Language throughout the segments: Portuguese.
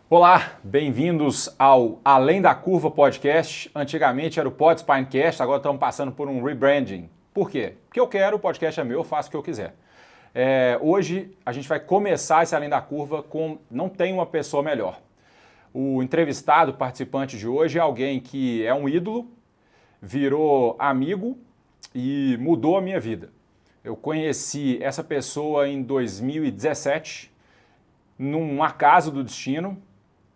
Olá, bem-vindos ao Além da Curva Podcast. Antigamente era o Podspinecast, agora estamos passando por um rebranding. Por quê? Porque eu quero, o podcast é meu, eu faço o que eu quiser. Hoje a gente vai começar esse Além da Curva com não tem uma pessoa melhor. O entrevistado, participante de hoje é alguém que é um ídolo, virou amigo e mudou a minha vida. Eu conheci essa pessoa em 2017, num acaso do destino.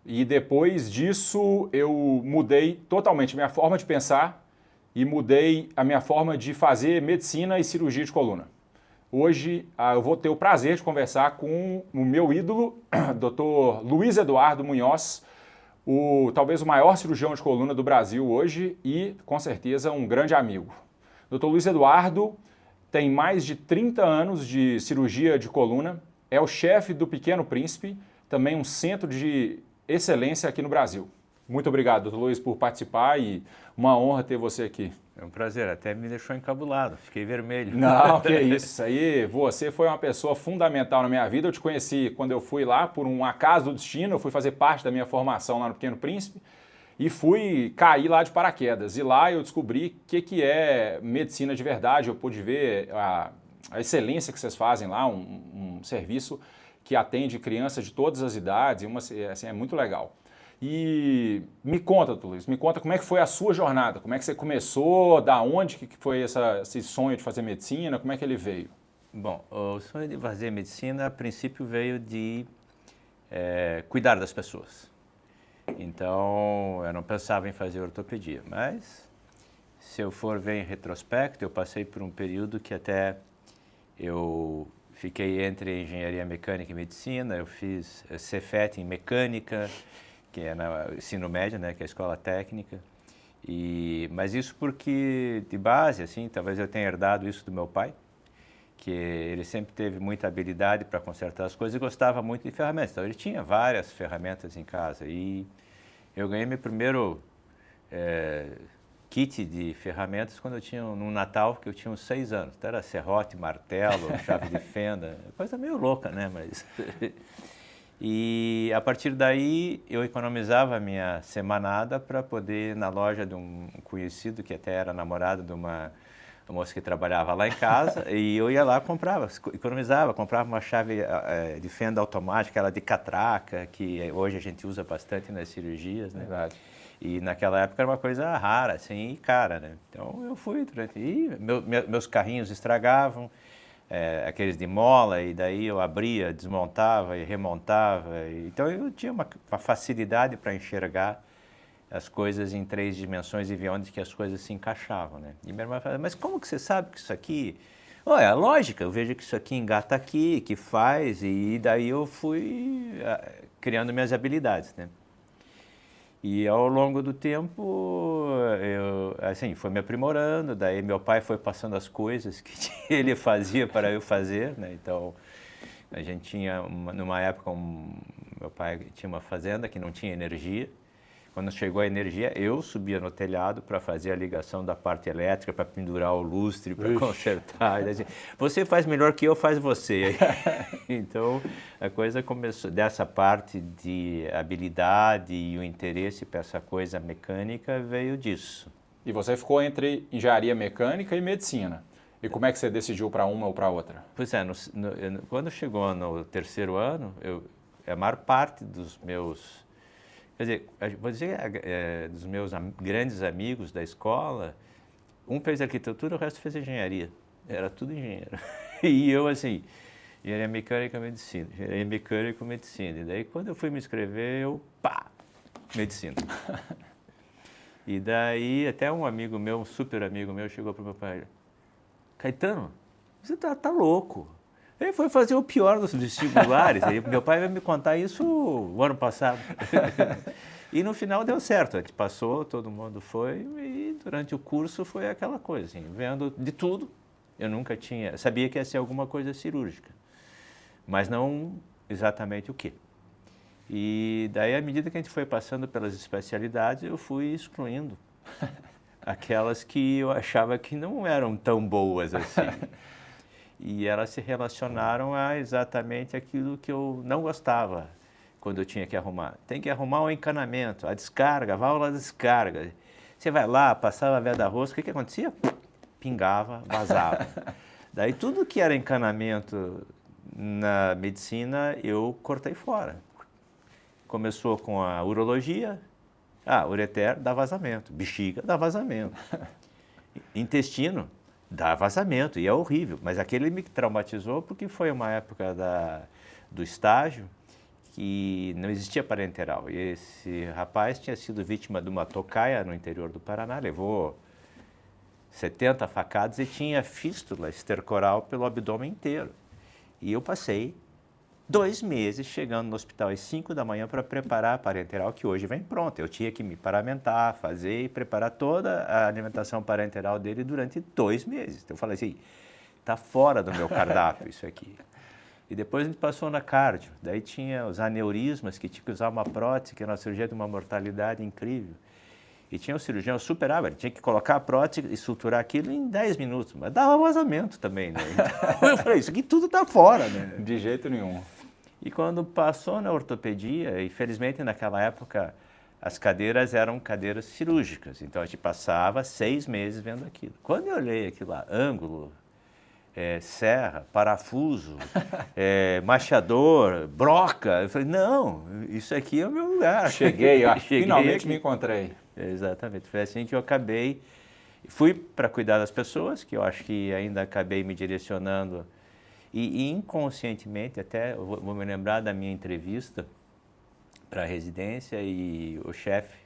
E depois disso eu mudei totalmente minha forma de pensar e mudei a minha forma de fazer medicina e cirurgia de coluna. Hoje eu vou ter o prazer de conversar com o meu ídolo, Dr. Luiz Eduardo Munhoz, talvez o maior cirurgião de coluna do Brasil hoje e, com certeza, um grande amigo. Dr. Luiz Eduardo tem mais de 30 anos de cirurgia de coluna, é o chefe do Pequeno Príncipe, também um centro de excelência aqui no Brasil. Muito obrigado, doutor Luiz, por participar e uma honra ter você aqui. É um prazer, até me deixou encabulado, fiquei vermelho. Não, que isso aí, você foi uma pessoa fundamental na minha vida, eu te conheci quando eu fui lá por um acaso do destino, eu fui fazer parte da minha formação lá no Pequeno Príncipe e fui cair lá de paraquedas. E lá eu descobri o que é medicina de verdade, eu pude ver a excelência que vocês fazem lá, um serviço que atende crianças de todas as idades, assim, é muito legal. E me conta, Luiz, me conta como é que foi a sua jornada, como é que você começou, da onde que foi esse sonho de fazer medicina, como é que ele veio? Bom, o sonho de fazer medicina, a princípio, veio de cuidar das pessoas. Então, eu não pensava em fazer ortopedia, mas se eu for ver em retrospecto, eu passei por um período que até eu fiquei entre engenharia mecânica e medicina, eu fiz Cefet em mecânica, que é no ensino médio, né, que é a escola técnica. Mas isso porque, de base, assim, talvez eu tenha herdado isso do meu pai, que ele sempre teve muita habilidade para consertar as coisas e gostava muito de ferramentas. Então, ele tinha várias ferramentas em casa. E eu ganhei meu primeiro kit de ferramentas quando eu tinha, num Natal, que eu tinha uns 6 anos. Então era serrote, martelo, chave de fenda, coisa meio louca, né? Mas e a partir daí eu economizava a minha semanada para poder ir na loja de um conhecido, que até era namorado de uma moça que trabalhava lá em casa, e eu ia lá economizava, comprava uma chave de fenda automática, ela de catraca, que hoje a gente usa bastante nas cirurgias, né? Verdade. E naquela época era uma coisa rara, assim, e cara, né? Então eu fui meus carrinhos estragavam, aqueles de mola, e daí eu abria, desmontava e remontava. Então eu tinha uma facilidade para enxergar as coisas em 3 dimensões e ver onde que as coisas se encaixavam, né? E minha irmã falava, mas como que você sabe que isso aqui... Olha, a lógica, eu vejo que isso aqui engata aqui, que faz, e daí eu fui criando minhas habilidades, né? E ao longo do tempo, assim, foi me aprimorando, daí meu pai foi passando as coisas que ele fazia para eu fazer, né? Então, a gente tinha, numa época, meu pai tinha uma fazenda que não tinha energia. Quando chegou a energia, eu subia no telhado para fazer a ligação da parte elétrica, para pendurar o lustre, para consertar. Assim, você faz melhor que eu, faz você. Então, a coisa começou dessa parte de habilidade e o interesse para essa coisa mecânica veio disso. E você ficou entre engenharia mecânica e medicina. E como é que você decidiu para uma ou para outra? Pois é, quando chegou no 3º ano, a maior parte dos meus... Quer dizer, vou dizer, dos meus grandes amigos da escola, um fez arquitetura, o resto fez engenharia. Era tudo engenheiro. E eu, assim, engenharia mecânica, medicina. Engenharia mecânica, medicina. E daí, quando eu fui me inscrever, medicina. E daí, até um amigo meu, um super amigo meu, chegou para o meu pai, Caetano, você tá louco. Ele foi fazer o pior dos vestibulares. Meu pai vai me contar isso o ano passado. E no final deu certo. A gente passou, todo mundo foi. E durante o curso foi aquela coisa, assim, vendo de tudo. Eu nunca sabia que ia ser alguma coisa cirúrgica, mas não exatamente o quê. E daí, à medida que a gente foi passando pelas especialidades, eu fui excluindo aquelas que eu achava que não eram tão boas assim. E elas se relacionaram a exatamente aquilo que eu não gostava, quando eu tinha que arrumar? Tem que arrumar o encanamento, a descarga, a válvula da descarga. Você vai lá, passava a veia da rosca, o que acontecia? Pingava, vazava. Daí tudo que era encanamento na medicina, eu cortei fora. Começou com a urologia, ureter dá vazamento, bexiga dá vazamento, intestino dá vazamento, e é horrível. Mas aquele me traumatizou porque foi uma época do estágio que não existia parenteral. E esse rapaz tinha sido vítima de uma tocaia no interior do Paraná, levou 70 facadas e tinha fístula estercoral pelo abdômen inteiro. E eu passei 2 meses chegando no hospital às 5 da manhã para preparar a parenteral, que hoje vem pronta. Eu tinha que me paramentar, fazer e preparar toda a alimentação parenteral dele durante 2 meses. Então eu falei assim, está fora do meu cardápio isso aqui. E depois a gente passou na cardio, daí tinha os aneurismas, que tinha que usar uma prótese, que era uma cirurgia de uma mortalidade incrível. E tinha um cirurgião superava, ele tinha que colocar a prótese e suturar aquilo em 10 minutos, mas dava vazamento também, né? Então, eu falei, isso aqui tudo está fora, né? De jeito nenhum. E quando passou na ortopedia, infelizmente naquela época as cadeiras eram cadeiras cirúrgicas, então a gente passava 6 meses vendo aquilo. Quando eu olhei aquilo lá, ângulo, serra, parafuso, macheador, broca, eu falei, não, isso aqui é o meu lugar. Cheguei, finalmente me encontrei. Exatamente, foi assim que eu acabei, fui para cuidar das pessoas, que eu acho que ainda acabei me direcionando, e inconscientemente, até vou me lembrar da minha entrevista para a residência, e o chefe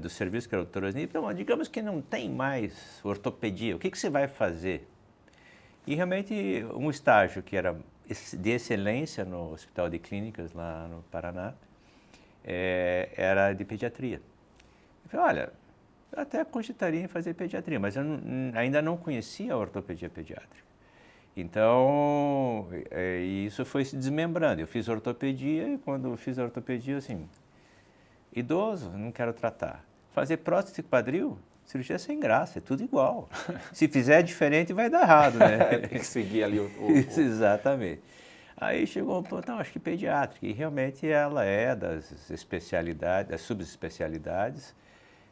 do serviço, que era o Dr. Osni, falou, digamos que não tem mais ortopedia, o que você vai fazer? E realmente um estágio que era de excelência no Hospital de Clínicas, lá no Paraná, era de pediatria. Eu falei, olha, eu até cogitaria em fazer pediatria, mas eu ainda não conhecia a ortopedia pediátrica. Então, isso foi se desmembrando. Eu fiz ortopedia e quando eu fiz a ortopedia, assim, idoso, não quero tratar. Fazer prótese de quadril, cirurgia sem graça, é tudo igual. Se fizer diferente, vai dar errado, né? Tem que seguir ali Exatamente. Aí chegou um ponto, não, acho que pediátrica, e realmente ela é das especialidades, das subespecialidades,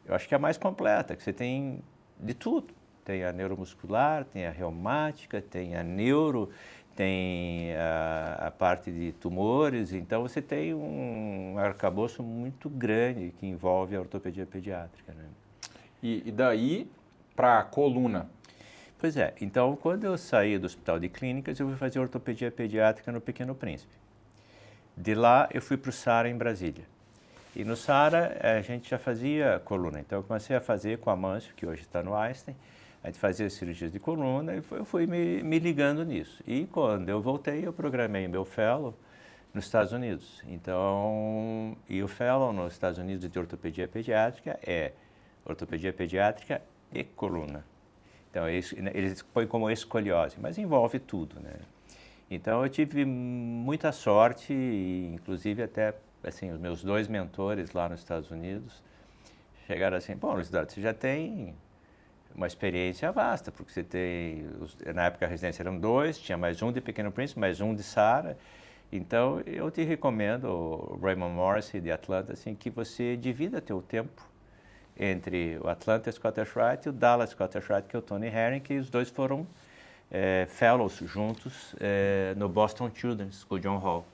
eu acho que é a mais completa, que você tem de tudo. Tem a neuromuscular, tem a reumática, tem a neuro, tem a parte de tumores, então você tem um arcabouço muito grande que envolve a ortopedia pediátrica, né? E daí para a coluna? Pois é, então quando eu saí do Hospital de Clínicas, eu fui fazer ortopedia pediátrica no Pequeno Príncipe. De lá eu fui para o SARA em Brasília. E no SARA a gente já fazia coluna, então eu comecei a fazer com a Amâncio, que hoje está no Einstein, a gente fazia cirurgias de coluna e eu fui me ligando nisso. E quando eu voltei, eu programei meu fellow nos Estados Unidos. Então, e o fellow nos Estados Unidos de ortopedia pediátrica é ortopedia pediátrica e coluna. Então, eles põem como escoliose, mas envolve tudo, né? Então, eu tive muita sorte, e, inclusive até, assim, os meus 2 mentores lá nos Estados Unidos chegaram assim, bom, Luiz Eduardo, você já tem uma experiência vasta, porque você tem, na época a residência eram 2, tinha mais um de Pequeno Príncipe, mais um de SARA, então eu te recomendo, o Raymond Morrissey de Atlanta, assim, que você divida teu tempo entre o Atlanta Scottish Rite e o Dallas Scottish Rite, que é o Tony Herring, que os 2 foram fellows juntos no Boston Children's, com o John Hall.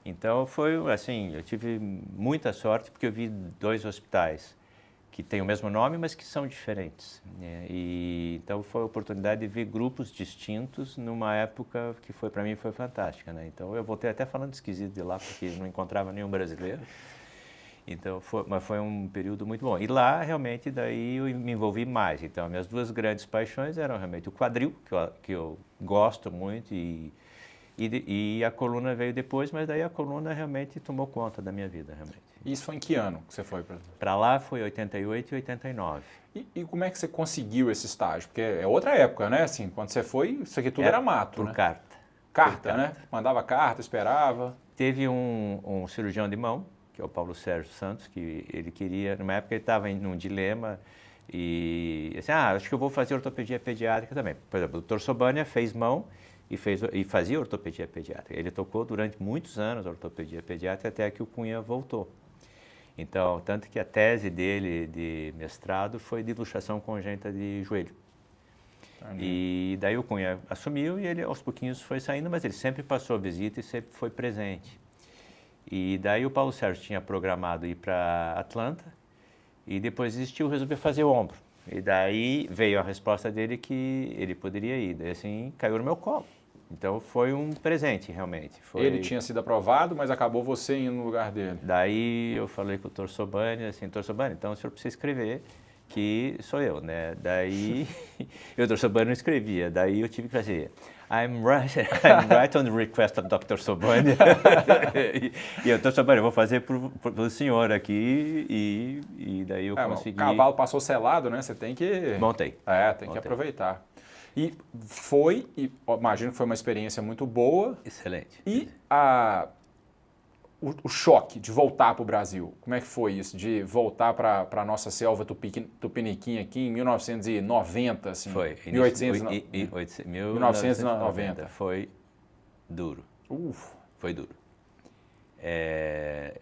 Então foi assim, eu tive muita sorte porque eu vi 2 hospitais que têm o mesmo nome, mas que são diferentes, né? E então foi a oportunidade de ver grupos distintos numa época que para mim foi fantástica, né? Então eu voltei até falando esquisito de lá porque não encontrava nenhum brasileiro. Então, mas foi um período muito bom. E lá, realmente, daí eu me envolvi mais. Então, minhas 2 grandes paixões eram realmente o quadril, que eu gosto muito, e a coluna veio depois, mas daí a coluna realmente tomou conta da minha vida, realmente. Isso foi em que ano que você foi para... Para lá foi 88 e 89. E como é que você conseguiu esse estágio? Porque é outra época, né? Assim, quando você foi, isso aqui tudo era mato, por né? carta. Carta, né? Mandava carta, esperava. Teve um cirurgião de mão, que é o Paulo Sérgio Santos, que ele queria, numa época ele estava em um dilema e assim, acho que eu vou fazer ortopedia pediátrica também. Por exemplo, o Dr. Sobania fez mão e fazia ortopedia pediátrica. Ele tocou durante muitos anos ortopedia pediátrica até que o Cunha voltou. Então, tanto que a tese dele de mestrado foi de luxação congênita de joelho. E daí o Cunha assumiu e ele aos pouquinhos foi saindo, mas ele sempre passou a visita e sempre foi presente. E daí o Paulo Sérgio tinha programado ir para Atlanta e depois desistiu, resolveu fazer o ombro. E daí veio a resposta dele que ele poderia ir, daí assim caiu no meu colo. Então foi um presente realmente. Ele tinha sido aprovado, mas acabou você indo no lugar dele. Daí eu falei com o Dr. Sobani, assim, Dr. Sobani, então o senhor precisa escrever que sou eu, né? Daí o Dr. Sobani não escrevia, daí eu tive que fazer I'm right on the request of Dr. Sobani. e o Dr. Sobani, eu vou fazer pro senhor aqui e daí eu consegui. O cavalo passou selado, né? Você tem que... Montei. Tem que aproveitar. E imagino que foi uma experiência muito boa. Excelente. E o choque de voltar para o Brasil, como é que foi isso? De voltar para a nossa selva tupiniquim aqui em 1990, assim? Foi. 1990. Foi duro. Foi duro.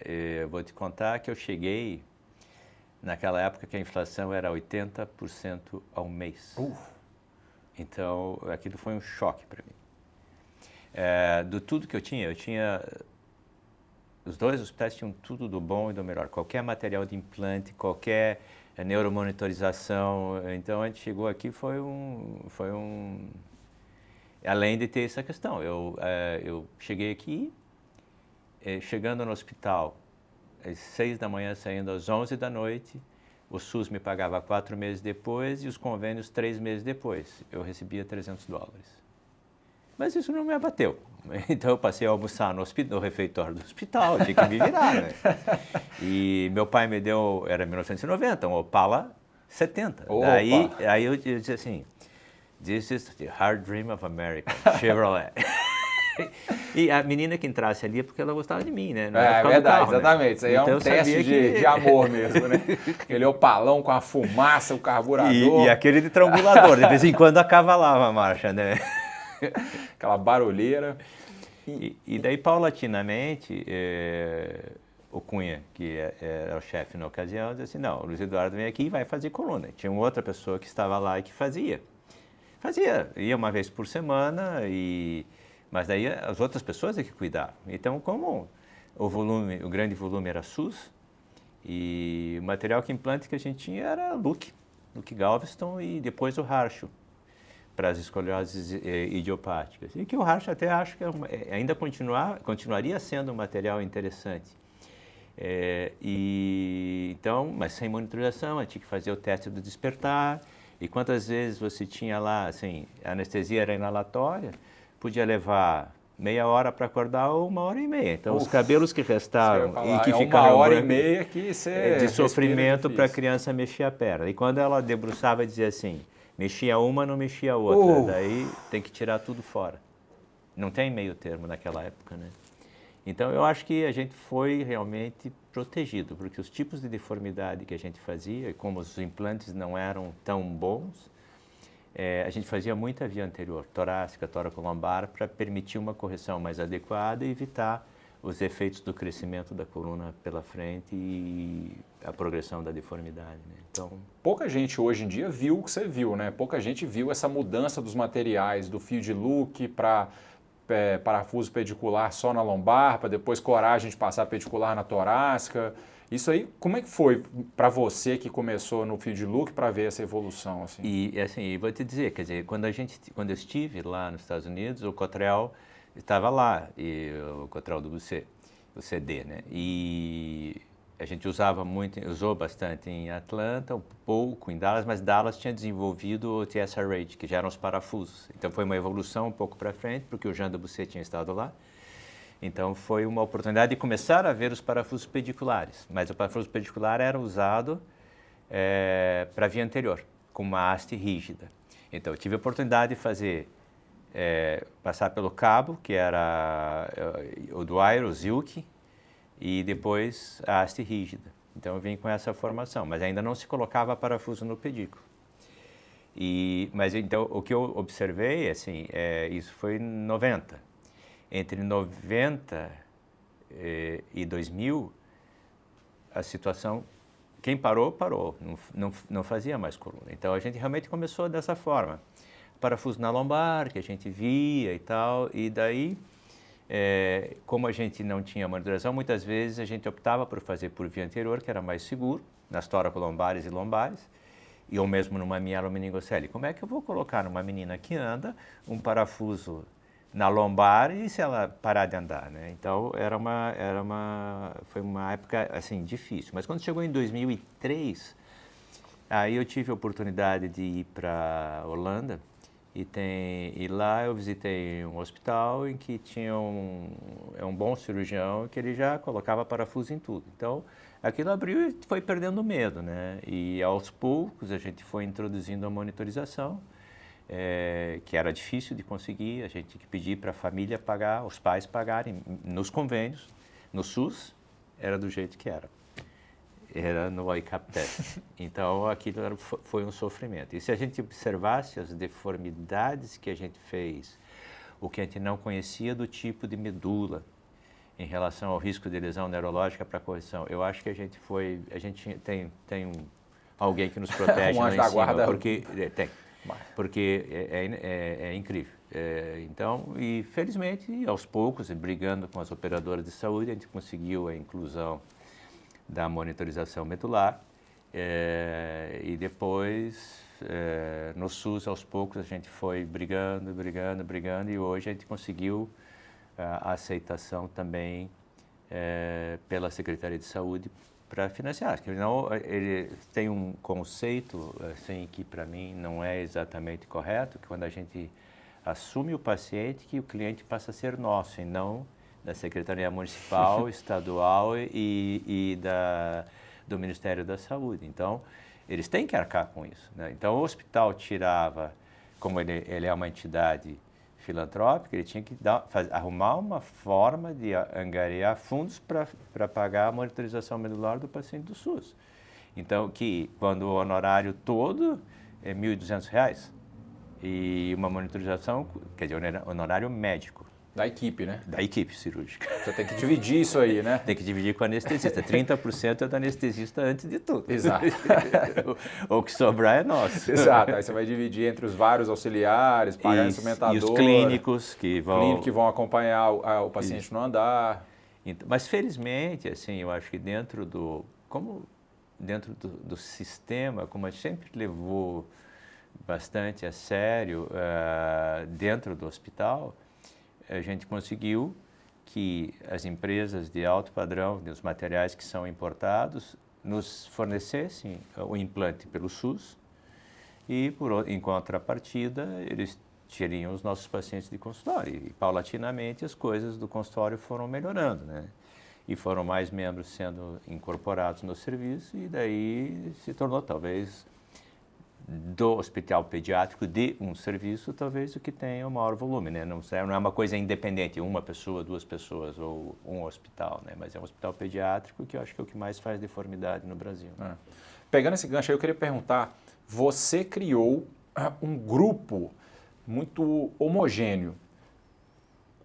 Eu vou te contar que eu cheguei naquela época que a inflação era 80% ao mês. Então, aquilo foi um choque para mim. Do tudo que eu tinha, os dois hospitais tinham tudo do bom e do melhor. Qualquer material de implante, qualquer neuromonitorização. Então, a gente chegou aqui, foi um... Além de ter essa questão, eu cheguei aqui, chegando no hospital, às 6 da manhã, saindo às 11 da noite, o SUS me pagava 4 meses depois e os convênios 3 meses depois. Eu recebia $300. Mas isso não me abateu. Então eu passei a almoçar no refeitório do hospital, tinha que me virar, né? E meu pai me deu, era 1990, um Opala 70. Aí eu disse assim, this is the hard dream of America, Chevrolet. E a menina que entrasse ali é porque ela gostava de mim, né? Não é verdade, carro, exatamente. Né? Isso aí então, é um teste de amor mesmo, né? Aquele opalão com a fumaça, o carburador. E aquele de trambulador, de vez em quando acavalava a marcha, né? Aquela barulheira. E daí, paulatinamente, o Cunha, que era o chefe na ocasião, disse assim, não, o Luiz Eduardo vem aqui e vai fazer coluna. Tinha uma outra pessoa que estava lá e que fazia. Ia uma vez por semana, mas daí as outras pessoas é que cuidavam. Então, como o grande volume era SUS, e o material que implante que a gente tinha era Luke Galveston e depois o Harcho, para as escolioses idiopáticas. E que o Harcho até acho que ainda continuaria sendo um material interessante. Então, mas sem monitorização, a gente tinha que fazer o teste do despertar. E quantas vezes você tinha lá, assim, a anestesia era inalatória, podia levar meia hora para acordar ou 1h30. Então, os cabelos que restaram e que ficaram 1h30 que você de sofrimento para a criança mexer a perna. E quando ela debruçava, dizia assim, mexia uma, não mexia a outra. Daí tem que tirar tudo fora. Não tem meio termo naquela época, né? Então, eu acho que a gente foi realmente protegido, porque os tipos de deformidade que a gente fazia, e como os implantes não eram tão bons, a gente fazia muita via anterior, torácica, tóraco-lombar, para permitir uma correção mais adequada e evitar os efeitos do crescimento da coluna pela frente e a progressão da deformidade, né? Então, pouca gente hoje em dia viu o que você viu, né? Pouca gente viu essa mudança dos materiais, do fio de Luke para parafuso pedicular só na lombar, para depois coragem de passar pedicular na torácica. Isso aí, como é que foi para você que começou no fio de Luke para ver essa evolução? Assim? E assim, vou te dizer, quer dizer, quando eu estive lá nos Estados Unidos, o Cottrell estava lá, o Cottrell do Busset, o CD, né? E a gente usou bastante em Atlanta, um pouco em Dallas, mas Dallas tinha desenvolvido o TSR-RAGE, que já eram os parafusos. Então foi uma evolução um pouco para frente, porque o Jean do Busset tinha estado lá. Então foi uma oportunidade de começar a ver os parafusos pediculares, mas o parafuso pedicular era usado para a via anterior, com uma haste rígida. Então eu tive a oportunidade de fazer, passar pelo cabo, que era o Dwyer, o Zilk, e depois a haste rígida. Então eu vim com essa formação, mas ainda não se colocava parafuso no pedículo. Mas então, o que eu observei, assim, isso foi em 90. Entre 90 e 2000, a situação, quem parou, parou, não fazia mais coluna. Então, a gente realmente começou dessa forma. Parafuso na lombar, que a gente via e tal, e daí, como a gente não tinha monitorização, muitas vezes a gente optava por fazer por via anterior, que era mais seguro, nas toracolombares e lombares, e ou mesmo numa mielomeningocele. Como é que eu vou colocar numa menina que anda um parafuso na lombar e se ela parar de andar, né? Então, foi uma época, assim, difícil. Mas quando chegou em 2003, aí eu tive a oportunidade de ir para Holanda e lá eu visitei um hospital em que tinha um bom cirurgião que ele já colocava parafuso em tudo. Então, aquilo abriu e foi perdendo medo, né? E aos poucos a gente foi introduzindo a monitorização, que era difícil de conseguir, a gente tinha que pedir para a família pagar, os pais pagarem nos convênios, no SUS, era do jeito que era no OICAP-TES. Então, aquilo foi um sofrimento. E se a gente observasse as deformidades que a gente fez, o que a gente não conhecia do tipo de medula, em relação ao risco de lesão neurológica para correção, eu acho que a gente tem alguém que nos protege lá em cima, porque é incrível. Então, e felizmente, aos poucos, brigando com as operadoras de saúde, a gente conseguiu a inclusão da monitorização medular e depois, no SUS, aos poucos, a gente foi brigando e hoje a gente conseguiu a aceitação também pela Secretaria de Saúde para financiar. Ele tem um conceito assim, que para mim não é exatamente correto, que quando a gente assume o paciente, que o cliente passa a ser nosso e não da Secretaria Municipal, Estadual e do Ministério da Saúde. Então, eles têm que arcar com isso, né? Então, o hospital tirava, como ele é uma entidade filantrópica, ele tinha que arrumar uma forma de angariar fundos para pagar a monitorização medular do paciente do SUS. Então, quando o honorário todo é R$ 1.200 e uma monitorização, quer dizer, honorário médico. Da equipe, né? Da equipe cirúrgica. Você tem que dividir isso aí, né? Tem que dividir com o anestesista. 30% é do anestesista antes de tudo. Exato. O que sobrar é nosso. Exato. Aí você vai dividir entre os vários auxiliares, pagar instrumentador. E os clínicos que vão acompanhar o paciente no andar. Então, mas felizmente, assim, eu acho que dentro do sistema, como a gente sempre levou bastante a sério dentro do hospital, a gente conseguiu que as empresas de alto padrão, dos materiais que são importados, nos fornecessem o implante pelo SUS e, em contrapartida, eles teriam os nossos pacientes de consultório. E, paulatinamente, as coisas do consultório foram melhorando, né? E foram mais membros sendo incorporados no serviço e daí se tornou, talvez, do hospital pediátrico de um serviço, talvez o que tenha o maior volume, né? Não é uma coisa independente, uma pessoa, duas pessoas ou um hospital, né? Mas é um hospital pediátrico que eu acho que é o que mais faz deformidade no Brasil. Pegando esse gancho aí, eu queria perguntar, você criou um grupo muito homogêneo.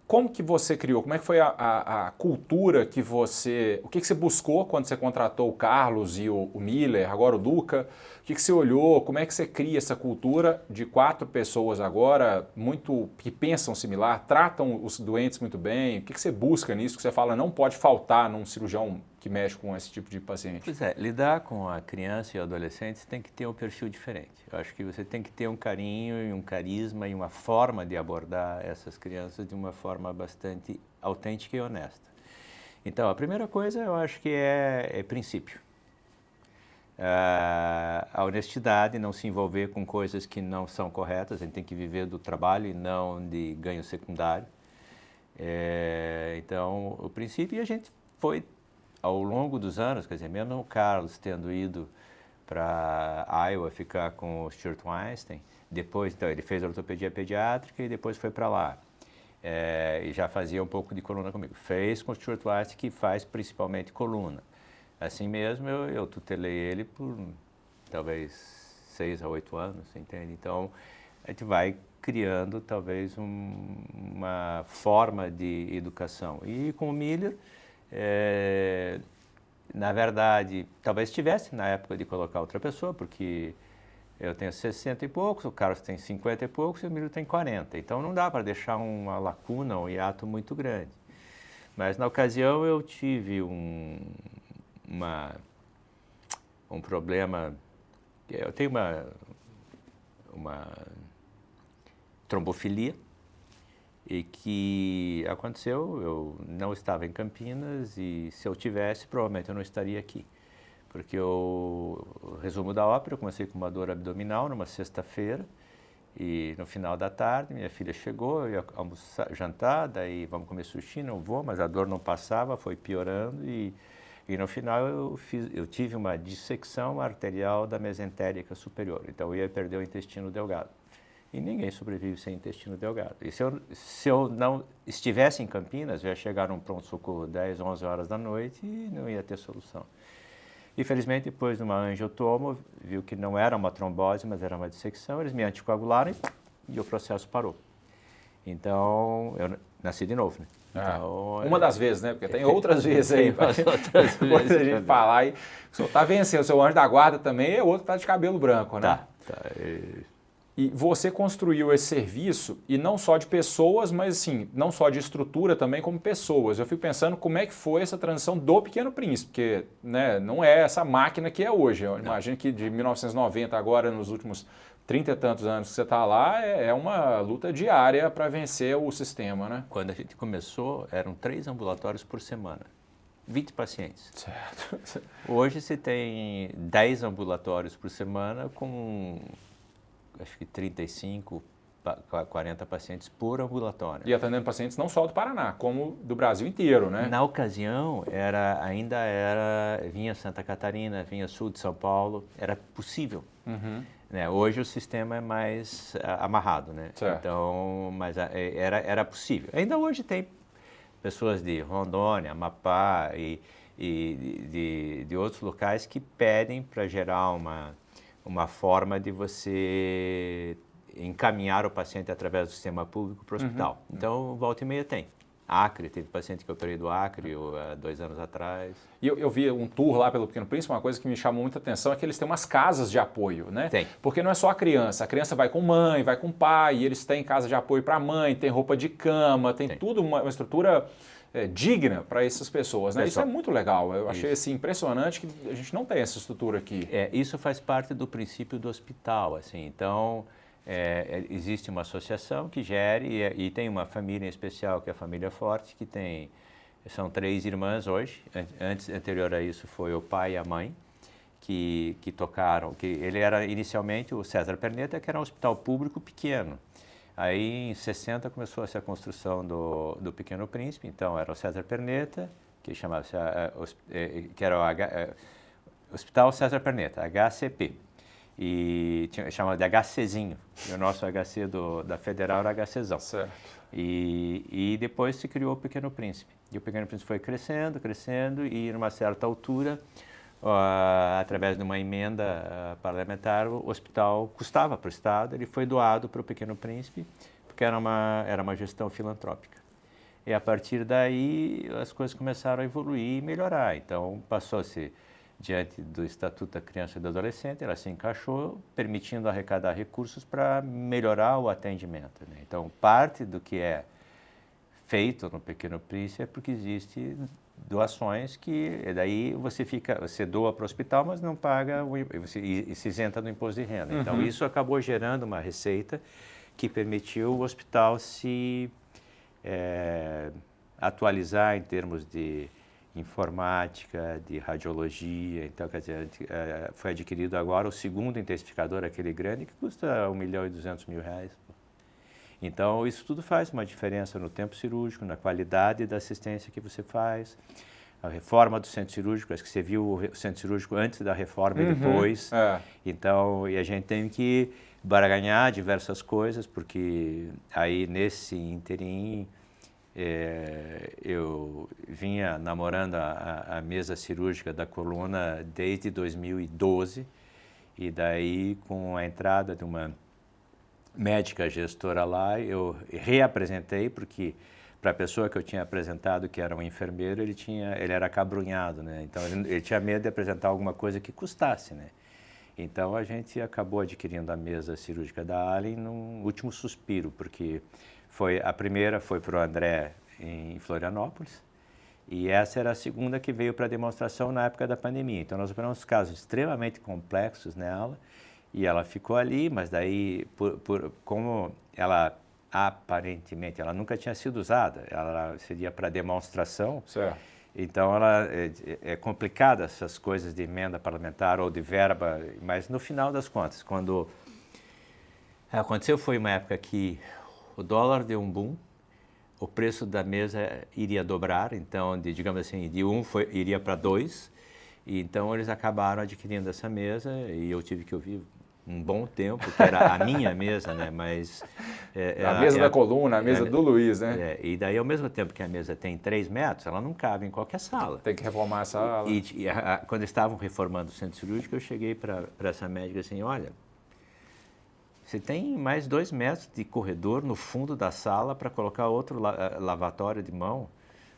Como que você criou? Como é que foi a cultura que você... O que você buscou quando você contratou o Carlos e o Miller, agora o Duca? O que você olhou? Como é que você cria essa cultura de 4 pessoas agora, que pensam similar, tratam os doentes muito bem? O que você busca nisso que você fala não pode faltar num cirurgião que mexe com esse tipo de paciente? Pois é, lidar com a criança e o adolescente tem que ter um perfil diferente. Eu acho que você tem que ter um carinho e um carisma e uma forma de abordar essas crianças de uma forma bastante autêntica e honesta. Então, a primeira coisa eu acho que é princípio. A honestidade, não se envolver com coisas que não são corretas, a gente tem que viver do trabalho e não de ganho secundário. Então, o princípio, e a gente foi, ao longo dos anos, quer dizer, mesmo o Carlos tendo ido para Iowa ficar com o Stuart Weinstein, depois, então, ele fez ortopedia pediátrica e depois foi para lá. E já fazia um pouco de coluna comigo. Fez com o Stuart Weinstein, que faz principalmente coluna. Assim mesmo, eu tutelei ele por talvez 6 a 8 anos, entende? Então, a gente vai criando talvez uma forma de educação. E com o Miller, na verdade, talvez tivesse na época de colocar outra pessoa, porque eu tenho 60 e poucos, o Carlos tem 50 e poucos e o Miller tem 40. Então não dá para deixar uma lacuna, um hiato muito grande. Mas na ocasião eu tive um problema, eu tenho uma trombofilia, e que aconteceu, eu não estava em Campinas e se eu tivesse, provavelmente eu não estaria aqui. Porque resumo da ópera, eu comecei com uma dor abdominal numa sexta-feira e no final da tarde minha filha chegou, eu ia almoçar, jantar, daí vamos comer sushi, não vou, mas a dor não passava, foi piorando e no final eu tive uma dissecção arterial da mesentérica superior, então eu ia perder o intestino delgado. E ninguém sobrevive sem intestino delgado. E se eu não estivesse em Campinas, eu ia chegar num pronto-socorro 10, 11 horas da noite e não ia ter solução. Infelizmente, depois de uma angiotomo, viu que não era uma trombose, mas era uma dissecção, eles me anticoagularam e o processo parou. Então, eu nasci de novo, né? Então, uma das vezes, né? Porque tem outras vezes aí. Depois a gente falar aí. O senhor está vencendo, o seu anjo da guarda também é outro que está de cabelo branco, né? Tá. E você construiu esse serviço, e não só de pessoas, mas assim, não só de estrutura também, como pessoas. Eu fico pensando como é que foi essa transição do Pequeno Príncipe, porque né, não é essa máquina que é hoje. Eu imagino que de 1990 agora, nos últimos 30 e tantos anos que você está lá, é uma luta diária para vencer o sistema, né? Quando a gente começou, eram 3 ambulatórios por semana. 20 pacientes. Certo. Hoje você tem 10 ambulatórios por semana com acho que 35, 40 pacientes por ambulatório. E atendendo pacientes não só do Paraná, como do Brasil inteiro, né? Na ocasião, vinha Santa Catarina, vinha sul de São Paulo, era possível. Uhum. Né? Hoje o sistema é mais amarrado, né? Certo. Então, mas era possível. Ainda hoje tem pessoas de Rondônia, Amapá e de outros locais que pedem para gerar uma forma de você encaminhar o paciente através do sistema público para o hospital. Então, volta e meia tem. Acre, teve paciente que eu operei do Acre há 2 anos atrás. E eu vi um tour lá pelo Pequeno Príncipe, uma coisa que me chamou muita atenção é que eles têm umas casas de apoio, né? Tem. Porque não é só a criança vai com mãe, vai com pai, e eles têm casa de apoio para a mãe, tem roupa de cama, tem tudo uma estrutura digna para essas pessoas, né? Isso é muito legal, eu achei assim, impressionante que a gente não tem essa estrutura aqui. Isso faz parte do princípio do hospital, assim, então existe uma associação que gere e tem uma família em especial, que é a família Forte, que são 3 irmãs hoje, anterior a isso foi o pai e a mãe, que tocaram, que ele era inicialmente o César Perneta, que era um hospital público pequeno. Aí, em 60, começou-se a construção do Pequeno Príncipe, então era o César Perneta, que chamava-se, que era o Hospital César Perneta, HCP, e chamava de HCzinho, e o nosso HC da Federal era HCzão. Certo. E depois se criou o Pequeno Príncipe, e o Pequeno Príncipe foi crescendo, e numa certa altura, através de uma emenda parlamentar, o hospital custava para o Estado, ele foi doado para o Pequeno Príncipe, porque era uma gestão filantrópica. E a partir daí as coisas começaram a evoluir e melhorar. Então passou-se diante do Estatuto da Criança e do Adolescente, ela se encaixou, permitindo arrecadar recursos para melhorar o atendimento, né? Então parte do que é feito no Pequeno Príncipe é porque existe doações que daí você doa para o hospital, mas não paga e se isenta do imposto de renda. Então isso acabou gerando uma receita que permitiu o hospital se atualizar em termos de informática, de radiologia. Então, quer dizer, foi adquirido agora o segundo intensificador, aquele grande, que custa R$1.200.000. Então, isso tudo faz uma diferença no tempo cirúrgico, na qualidade da assistência que você faz. A reforma do centro cirúrgico, acho que você viu o centro cirúrgico antes da reforma e depois. Então, e a gente tem que barganhar diversas coisas, porque aí nesse interim eu vinha namorando a mesa cirúrgica da coluna desde 2012 E daí, com a entrada de uma médica gestora lá, eu reapresentei, porque para a pessoa que eu tinha apresentado, que era um enfermeiro, ele era acabrunhado, né? Então ele tinha medo de apresentar alguma coisa que custasse, né? Então a gente acabou adquirindo a mesa cirúrgica da Allen num último suspiro, porque a primeira foi para o André em Florianópolis, e essa era a segunda que veio para demonstração na época da pandemia. Então nós operamos casos extremamente complexos nela, e ela ficou ali, mas daí, como ela aparentemente, ela nunca tinha sido usada, ela seria para demonstração. Certo. Então, é complicada essas coisas de emenda parlamentar ou de verba, mas no final das contas, quando aconteceu, foi uma época que o dólar deu um boom, o preço da mesa iria dobrar, então, digamos assim, de 1 iria para 2, e então eles acabaram adquirindo essa mesa e eu tive que ouvir um bom tempo, que era a minha mesa, né? Mas a mesa da coluna, a mesa do Luiz, né? E daí, ao mesmo tempo que a mesa tem 3 metros, ela não cabe em qualquer sala. Tem que reformar a sala. Quando estavam reformando o centro cirúrgico, eu cheguei para essa médica assim, olha, você tem mais 2 metros de corredor no fundo da sala para colocar outro lavatório de mão,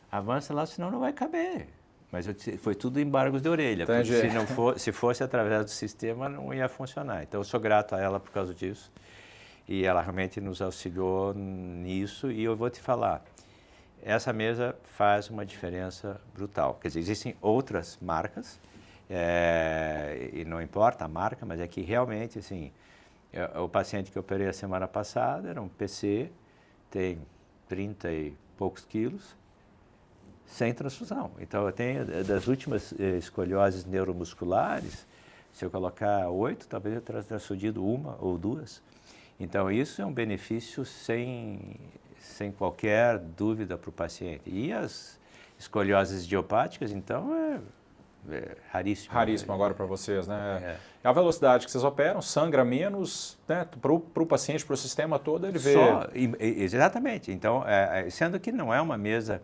avança lá, senão não vai caber. Mas foi tudo embargos de orelha, porque se fosse através do sistema não ia funcionar. Então eu sou grato a ela por causa disso e ela realmente nos auxiliou nisso e eu vou te falar, essa mesa faz uma diferença brutal. Quer dizer, existem outras marcas e não importa a marca, mas é que realmente assim, o paciente que eu operei a semana passada era um PC, tem 30 e poucos quilos, sem transfusão. Então, eu tenho, das últimas escolioses neuromusculares, se eu colocar 8, talvez eu tenha transfundido 1 ou 2. Então, isso é um benefício sem qualquer dúvida para o paciente. E as escolioses idiopáticas, então, é raríssimo. Raríssimo agora para vocês, né? É a velocidade que vocês operam, sangra menos, né? Para o paciente, para o sistema todo, ele vê... Exatamente. Então, sendo que não é uma mesa...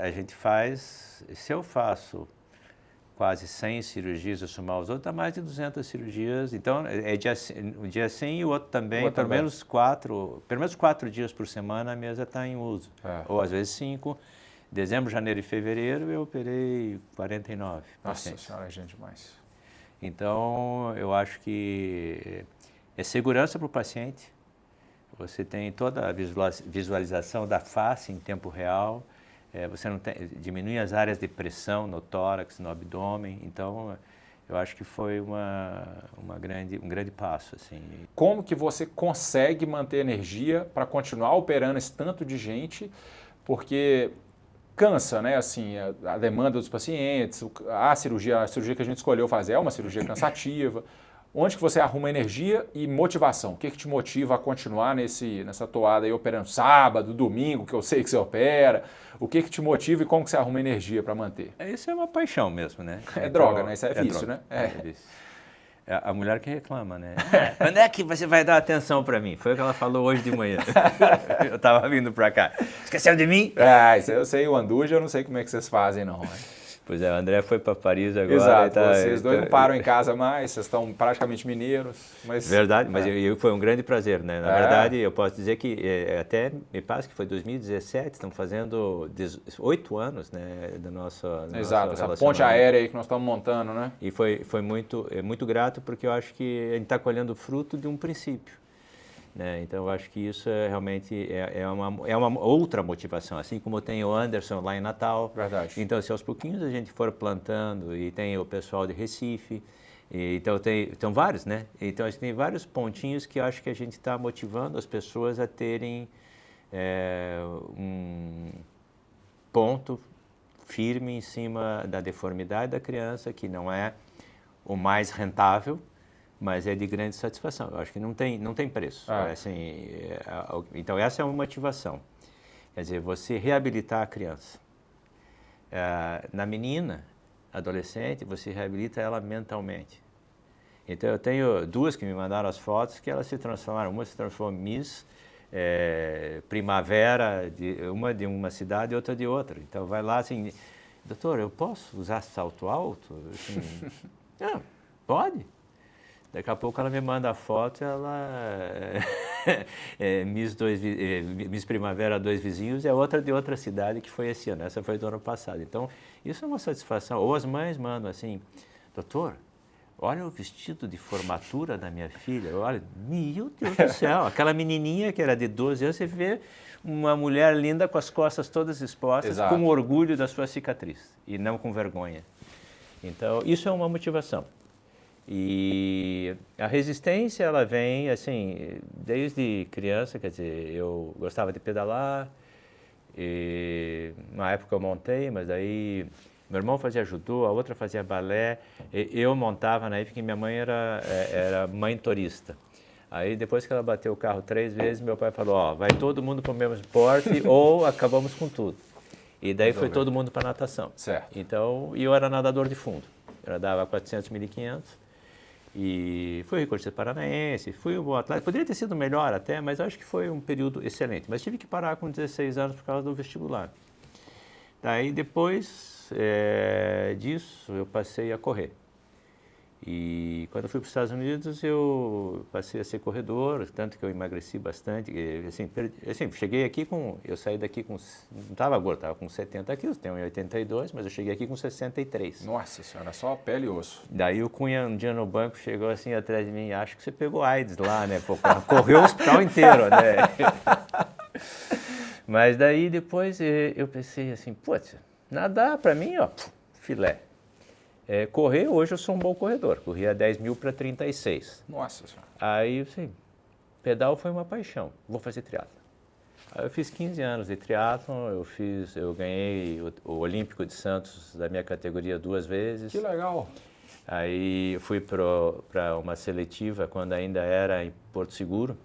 a gente faz, se eu faço quase 100 cirurgias, eu somar os outros, dá mais de 200 cirurgias. Então, um dia sim e o outro também, pelo menos 4 dias por semana a mesa está em uso. Ou às vezes 5. Dezembro, janeiro e fevereiro eu operei 49 pacientes. Nossa senhora, é gente demais. Então, eu acho que é segurança para o paciente. Você tem toda a visualização da face em tempo real. Você não diminui as áreas de pressão no tórax, no abdômen. Então, eu acho que foi um grande passo. Assim. Como que você consegue manter energia para continuar operando esse tanto de gente? Porque cansa, né? Assim, a demanda dos pacientes, a cirurgia que a gente escolheu fazer é uma cirurgia cansativa. Onde que você arruma energia e motivação? O que te motiva a continuar nessa toada aí, operando sábado, domingo, que eu sei que você opera? O que te motiva e como que você arruma energia para manter? Isso é uma paixão mesmo, né? É droga, né? Isso é vício, né? É vício. É a mulher que reclama, né? Quando é que você vai dar atenção para mim? Foi o que ela falou hoje de manhã. Eu estava vindo para cá. Esqueceu de mim? Isso eu sei, o Anduja, eu não sei como é que vocês fazem, não. Pois é, o André foi para Paris agora. Exato, vocês dois não param em casa mais, vocês estão praticamente mineiros. Mas, verdade, mas foi um grande prazer, né? Na verdade, eu posso dizer que até me parece que foi 2017, estamos fazendo 8 anos, né, do nosso Exato, essa ponte aérea aí que nós estamos montando, né? E foi muito grato porque eu acho que a gente está colhendo o fruto de um princípio. Né? Então, eu acho que isso realmente é uma outra motivação, assim como tem o Anderson lá em Natal. Verdade. Então, se aos pouquinhos a gente for plantando, e tem o pessoal de Recife, então tem vários, né? Então, a gente tem vários pontinhos que eu acho que a gente está motivando as pessoas a terem um ponto firme em cima da deformidade da criança, que não é o mais rentável, mas é de grande satisfação. Eu acho que não tem preço. Assim, então, essa é uma motivação. Quer dizer, você reabilitar a criança. Na menina, adolescente, você reabilita ela mentalmente. Então, eu tenho 2 que me mandaram as fotos que elas se transformaram. Uma se transformou em Miss Primavera, uma de uma cidade e outra de outra. Então, vai lá assim, doutor, eu posso usar salto alto? Assim, pode. Daqui a pouco ela me manda a foto, ela Miss Primavera 2 Vizinhos, é outra de outra cidade que foi esse ano, essa foi do ano passado. Então, isso é uma satisfação. Ou as mães mandam assim, doutor, olha o vestido de formatura da minha filha, olha, meu Deus do céu, aquela menininha que era de 12 anos, você vê uma mulher linda com as costas todas expostas, Exato. com orgulho da sua cicatriz e não com vergonha. Então, isso é uma motivação. E a resistência, ela vem, assim, desde criança, quer dizer, eu gostava de pedalar, e na época eu montei, mas daí meu irmão fazia judô, a outra fazia balé, eu montava na época que minha mãe era mãe turista. Aí depois que ela bateu o carro 3 vezes, meu pai falou, ó, vai todo mundo para o mesmo esporte ou acabamos com tudo. E daí foi todo mundo para natação. Certo. Então, e eu era nadador de fundo, eu nadava 400, 1.500. E fui recordista paranaense, fui um bom atleta. Poderia ter sido melhor até, mas acho que foi um período excelente. Mas tive que parar com 16 anos por causa do vestibular. Daí, depois disso, eu passei a correr. E quando eu fui para os Estados Unidos, eu passei a ser corredor, tanto que eu emagreci bastante. Assim, cheguei aqui eu saí daqui com, não estava gordo, estava com 70 quilos, tenho 82, mas eu cheguei aqui com 63. Nossa senhora, só pele e osso. Daí o Cunha, um dia no banco, chegou assim atrás de mim, acho que você pegou AIDS lá, né? Pô, correu o hospital inteiro, né? Mas daí depois eu pensei assim, putz, nadar para mim, ó, filé. Correr, hoje eu sou um bom corredor, corria 10 mil para 36. Nossa senhora. Aí, assim, pedal foi uma paixão, vou fazer triatlon. Aí eu fiz 15 anos de triatlon, eu ganhei o Olímpico de Santos da minha categoria 2 vezes. Que legal. Aí fui para uma seletiva quando ainda era em Porto Seguro,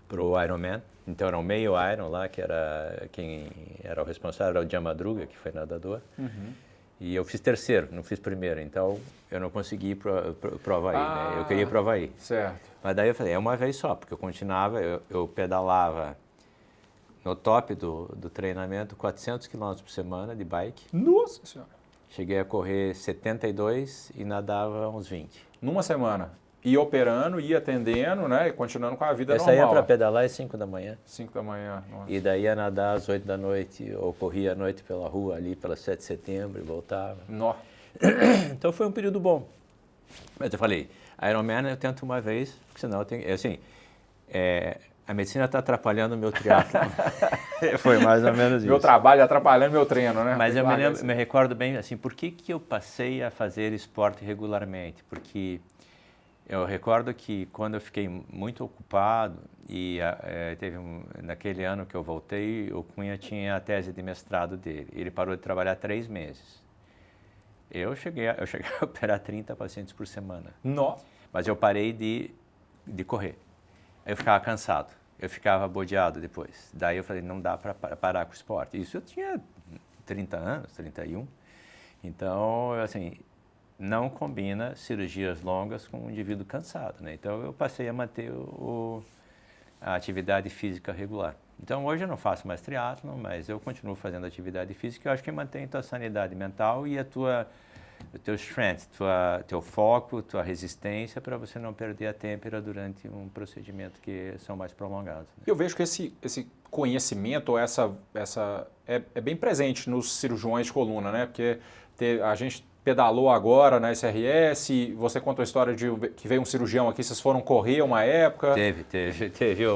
para o Ironman. Então era um meio Iron lá, que era quem era o responsável, era o Jean Madruga, que foi nadador. Uhum. E eu fiz terceiro, não fiz primeiro, então eu não consegui ir para o Havaí, né? Eu queria ir para o Havaí. Certo. Mas daí eu falei, é uma vez só, porque eu continuava, eu pedalava no top do treinamento 400 km por semana de bike. Nossa senhora. Cheguei a correr 72 e nadava uns 20. Numa semana. Ia operando, ia atendendo, né? E continuando com a vida normal. Eu saía para pedalar às 5 da manhã. 5 da manhã. Nossa. E daí ia nadar às 8 da noite, ou corria à noite pela rua ali, pela 7 de setembro e voltava. Nossa. Então foi um período bom. Mas eu falei, Ironman eu tento uma vez, porque senão eu tenho... Assim, a medicina está atrapalhando o meu triatlo. Foi mais ou menos isso. Meu trabalho atrapalhando meu treino, né? Mas eu me recordo bem, assim, por que eu passei a fazer esporte regularmente? Porque eu recordo que quando eu fiquei muito ocupado, e naquele ano que eu voltei, o Cunha tinha a tese de mestrado dele. Ele parou de trabalhar 3 meses. Eu cheguei a operar 30 pacientes por semana. Nossa. Mas eu parei de correr. Eu ficava cansado, eu ficava bodeado depois. Daí eu falei, não dá para parar com o esporte. Isso eu tinha 30 anos, 31. Então, assim, não combina cirurgias longas com um indivíduo cansado, né? Então eu passei a manter a atividade física regular. Então hoje eu não faço mais triatlon, mas eu continuo fazendo atividade física. Eu acho que mantém tua sanidade mental e o teu strength, teu foco, tua resistência para você não perder a têmpera durante um procedimento que são mais prolongados. Né? Eu vejo que esse conhecimento, é bem presente nos cirurgiões de coluna, né? Porque a gente pedalou agora na SRS, você contou a história de que veio um cirurgião aqui, vocês foram correr uma época? Teve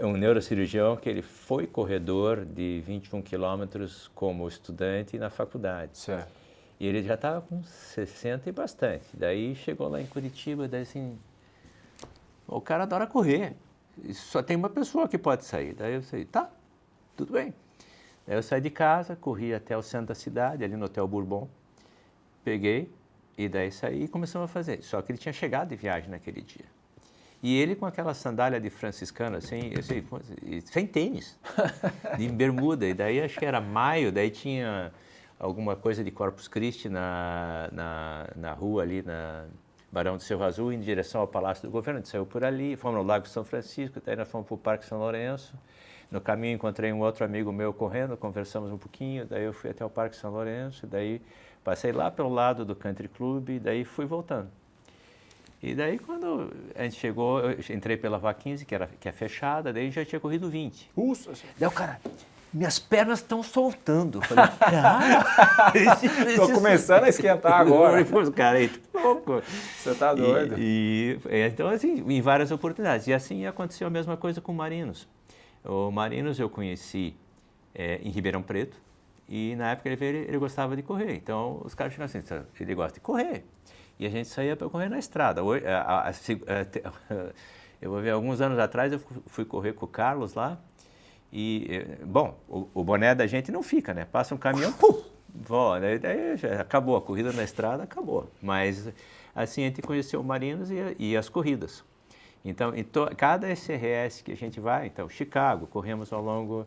um neurocirurgião que ele foi corredor de 21 quilômetros como estudante na faculdade. Certo. E ele já estava com 60 e bastante. Daí chegou lá em Curitiba, daí assim, o cara adora correr, só tem uma pessoa que pode sair. Daí eu falei, tá, tudo bem. Daí eu saí de casa, corri até o centro da cidade, ali no Hotel Bourbon, peguei e daí saí e começamos a fazer. Só que ele tinha chegado de viagem naquele dia. E ele com aquela sandália de franciscano, assim, sem tênis, de bermuda. E daí acho que era maio, daí tinha alguma coisa de Corpus Christi na rua ali, na Barão do Cerro Azul, em direção ao Palácio do Governo. A gente saiu por ali, fomos no Lago São Francisco, daí nós fomos para o Parque São Lourenço. No caminho encontrei um outro amigo meu correndo, conversamos um pouquinho, daí eu fui até o Parque São Lourenço, daí passei lá pelo lado do Country Club, daí fui voltando. E daí, quando a gente chegou, eu entrei pela VA15, que é fechada, daí já tinha corrido 20. Daí o cara, minhas pernas estão soltando. Eu falei, cara... Estou começando a esquentar agora. Cara, louco. Você tá doido. Então, assim, em várias oportunidades. E assim aconteceu a mesma coisa com o Marinos. O Marinos eu conheci em Ribeirão Preto, e na época ele gostava de correr. Então, os caras chegaram assim, ele gosta de correr. E a gente saía para correr na estrada. Eu vou ver, alguns anos atrás eu fui correr com o Carlos lá. E, bom, o boné da gente não fica, né? Passa um caminhão, pum, voa. Daí já acabou, a corrida na estrada acabou. Mas assim a gente conheceu o Marinos e as corridas. Então, cada SRS que a gente vai, então, Chicago, corremos ao longo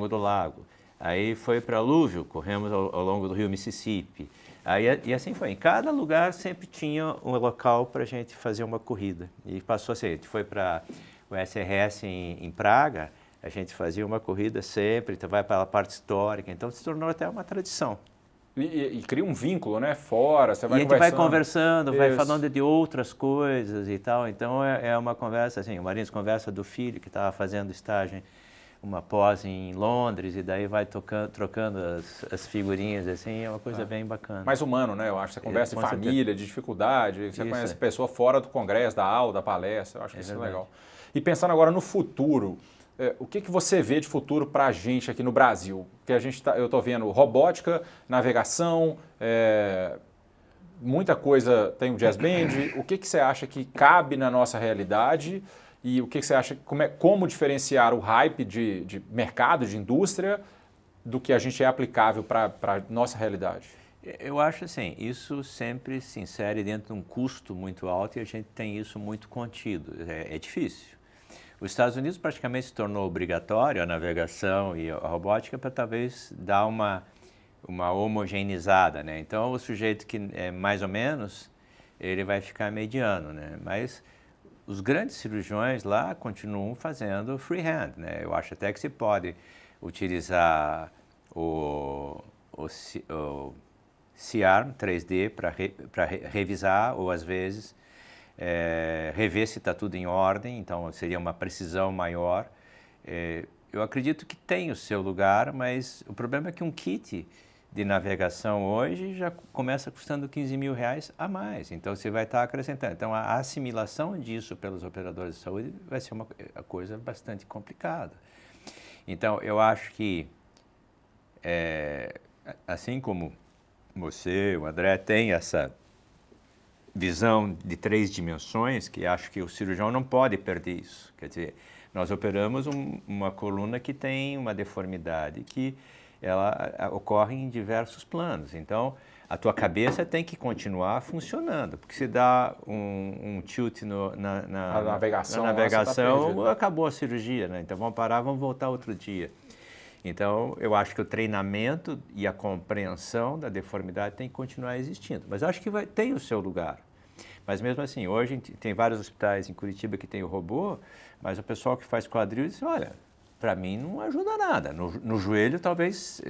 do lago. Aí foi para Alúvio, corremos ao longo do rio Mississippi. E assim foi. Em cada lugar sempre tinha um local para a gente fazer uma corrida. E passou assim, a gente foi para o SRS em Praga, a gente fazia uma corrida sempre, então vai para a parte histórica, então se tornou até uma tradição. E cria um vínculo, né? Fora, você vai conversando. E a gente vai conversando, vai falando de outras coisas e tal. Então é uma conversa, assim, o Marinos conversa do filho que estava fazendo estágio, uma pós em Londres, e daí vai trocando as figurinhas, assim, é uma coisa bem bacana. Mais humano, né? Eu acho. Você conversa de família, de dificuldade, você conhece a pessoa fora do congresso, da aula, da palestra, eu acho que isso é legal. E pensando agora no futuro, o que você vê de futuro para a gente aqui no Brasil? Porque eu estou vendo robótica, navegação, muita coisa tem o Jazz Band. O que você acha que cabe na nossa realidade? E o que você acha, como diferenciar o hype de mercado, de indústria, do que a gente é aplicável para a nossa realidade? Eu acho assim, isso sempre se insere dentro de um custo muito alto e a gente tem isso muito contido. É difícil. Os Estados Unidos praticamente se tornou obrigatório a navegação e a robótica para talvez dar uma homogeneizada, né? Então, o sujeito que é mais ou menos, ele vai ficar mediano, né? Mas os grandes cirurgiões lá continuam fazendo freehand, né? Eu acho até que se pode utilizar o C-arm 3D para revisar ou, às vezes, rever se está tudo em ordem, então seria uma precisão maior. Eu acredito que tem o seu lugar, mas o problema é que um kit de navegação hoje já começa custando R$15.000 a mais, então você vai estar acrescentando. Então a assimilação disso pelos operadores de saúde vai ser uma coisa bastante complicada. Então eu acho que, assim como você, o André, tem essa visão de 3 dimensões, que acho que o cirurgião não pode perder isso. Quer dizer, nós operamos uma coluna que tem uma deformidade que ela ocorre em diversos planos. Então, a tua cabeça tem que continuar funcionando, porque se dá um tilt na navegação, acabou a cirurgia, né? Então, vamos parar, vamos voltar outro dia. Então, eu acho que o treinamento e a compreensão da deformidade tem que continuar existindo. Mas eu acho que tem o seu lugar. Mas mesmo assim, hoje tem vários hospitais em Curitiba que tem o robô, mas o pessoal que faz quadril diz, olha, para mim não ajuda nada. No joelho talvez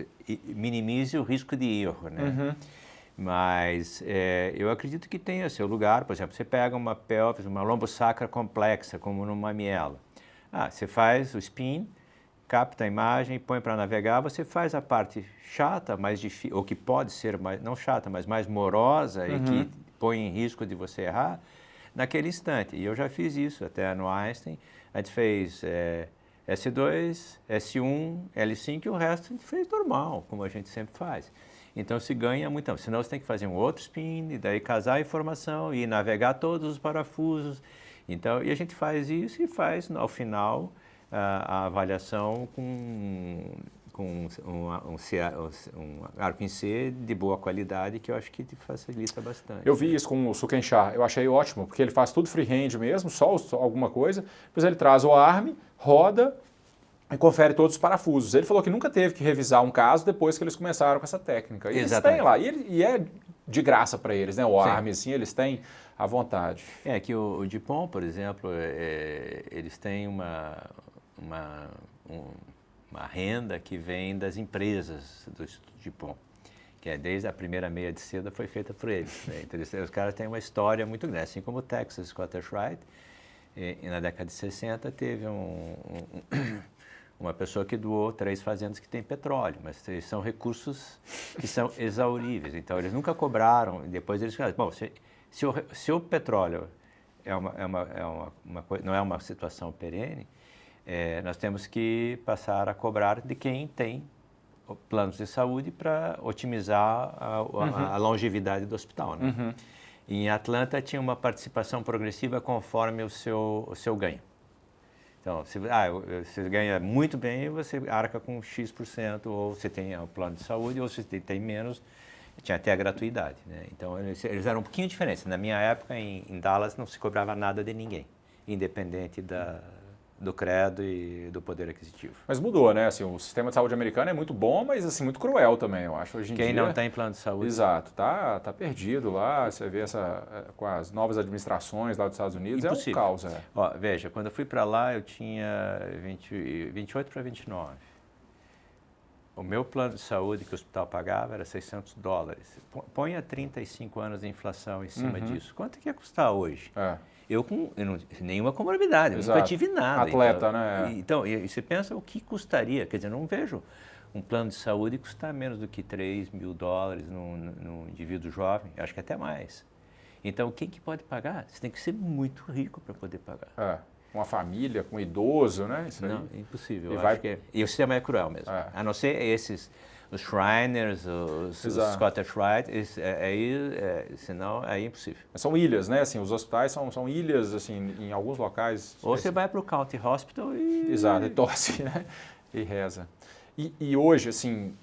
minimize o risco de erro, né? Uhum. Mas eu acredito que tenha seu lugar. Por exemplo, você pega uma pelvis, uma lombosacra complexa, como no mamielo. Você faz o spin, capta a imagem, põe para navegar, você faz a parte chata, mais difícil, ou que pode ser, não chata, mas mais morosa e que põe em risco de você errar, naquele instante. E eu já fiz isso até no Einstein. A gente fez S2, S1, L5 e o resto a gente fez normal, como a gente sempre faz. Então se ganha muito. Então, senão você tem que fazer um outro spin, e daí casar a informação e navegar todos os parafusos. Então, e a gente faz isso e faz, ao final, a avaliação com um arco em C de boa qualidade, que eu acho que te facilita bastante. Eu vi isso com o Sukenchar, eu achei ótimo, porque ele faz tudo freehand mesmo, só alguma coisa, depois ele traz o arm, roda e confere todos os parafusos. Ele falou que nunca teve que revisar um caso depois que eles começaram com essa técnica. E eles têm lá, e é de graça para eles, né? O arm, assim, eles têm à vontade. Que o Dupont, por exemplo, eles têm uma renda que vem das empresas do Instituto Dupont, que é desde a primeira meia de seda foi feita por eles. Né? Então, os caras têm uma história muito grande, assim como o Texas Scottish Rite. E na década de 60 teve uma pessoa que doou 3 fazendas que têm petróleo, mas são recursos que são exauríveis. Então, eles nunca cobraram. Depois eles falaram, bom, se o petróleo não é uma situação perene, nós temos que passar a cobrar de quem tem planos de saúde para otimizar a longevidade do hospital. Né? Uhum. Em Atlanta tinha uma participação progressiva conforme o seu ganho. Então, se você ganha muito bem, você arca com X%, ou você tem o plano de saúde, ou se tem menos, tinha até a gratuidade. Né? Então, eles eram um pouquinho diferentes. Na minha época, em Dallas, não se cobrava nada de ninguém, independente do credo e do poder aquisitivo. Mas mudou, né? Assim, o sistema de saúde americano é muito bom, mas assim, muito cruel também, eu acho. Hoje em Quem dia, não tem plano de saúde... Exato, tá perdido lá. Você vê com as novas administrações lá dos Estados Unidos, Impossível. é um caos. Ó, veja, quando eu fui para lá, eu tinha 28 para 29. O meu plano de saúde que o hospital pagava era $600. Ponha 35 anos de inflação em cima disso. Quanto que ia custar hoje? Eu não nenhuma comorbidade, nunca tive nada. Atleta, então, né? Então, e você pensa o que custaria? Quer dizer, não vejo um plano de saúde custar menos do que $3 mil num indivíduo jovem, acho que até mais. Então, quem que pode pagar? Você tem que ser muito rico para poder pagar. Uma família, com um idoso, né? Isso não, é impossível. E o sistema é cruel mesmo. A não ser os Shriners, os Scottish Rite, senão é impossível. São ilhas, né? Assim, os hospitais são ilhas, assim, em alguns locais. Ou você vai para o County Hospital e... Exato, e torce, né? E reza. E hoje, assim,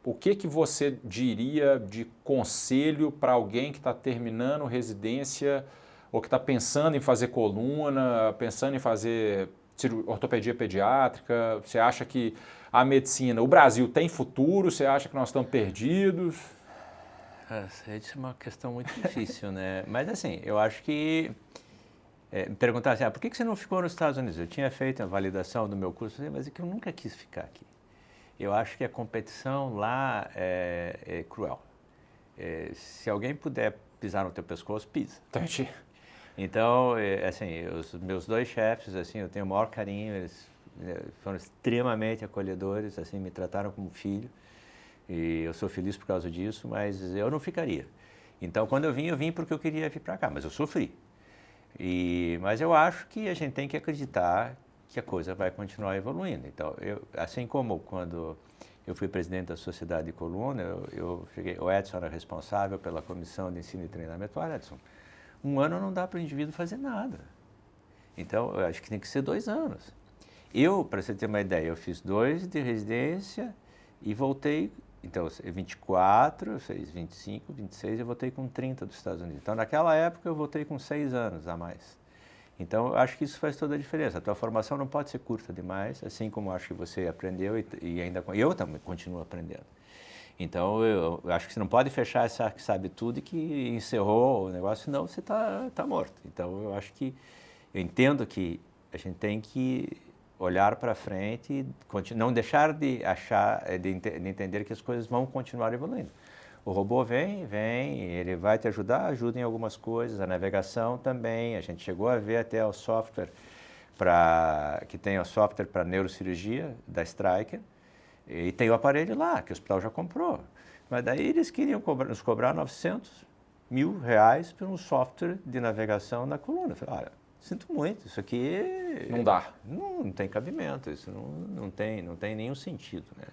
o que você diria de conselho para alguém que está terminando residência ou que está pensando em fazer coluna, pensando em fazer ortopedia pediátrica? Você acha que a medicina, o Brasil tem futuro? Você acha que nós estamos perdidos? Isso é uma questão muito difícil, né? Mas assim, eu acho que me perguntaram assim, por que você não ficou nos Estados Unidos? Eu tinha feito a validação do meu curso, mas é que eu nunca quis ficar aqui. Eu acho que a competição lá é cruel. Se alguém puder pisar no teu pescoço, pisa. Entendi. Então, assim, os meus 2 chefes, assim, eu tenho o maior carinho, eles foram extremamente acolhedores, assim, me trataram como filho, e eu sou feliz por causa disso, mas eu não ficaria. Então, quando eu vim porque eu queria vir para cá, mas eu sofri. Mas eu acho que a gente tem que acreditar que a coisa vai continuar evoluindo. Então, assim como quando eu fui presidente da Sociedade de Coluna, o Edson era responsável pela Comissão de Ensino e Treinamento. Olha, Edson, 1 ano não dá para o indivíduo fazer nada. Então, eu acho que tem que ser 2 anos. Para você ter uma ideia, eu fiz 2 de residência e voltei, então, 24, eu fiz 25, 26, eu voltei com 30 dos Estados Unidos. Então, naquela época, eu voltei com 6 anos a mais. Então, eu acho que isso faz toda a diferença. A tua formação não pode ser curta demais, assim como eu acho que você aprendeu e ainda eu também continuo aprendendo. Então, eu acho que você não pode fechar essa que sabe tudo e que encerrou o negócio, senão você tá morto. Então, eu entendo que a gente tem que olhar para frente e não deixar de entender que as coisas vão continuar evoluindo. O robô vem, ele vai te ajudar, ajuda em algumas coisas, a navegação também, a gente chegou a ver até o software que tem o software para neurocirurgia da Stryker, e tem o aparelho lá, que o hospital já comprou. Mas daí eles queriam nos cobrar R$900 mil por um software de navegação na coluna. Eu falei, olha, sinto muito, isso aqui... Não dá. Não tem cabimento, isso não tem nenhum sentido, né?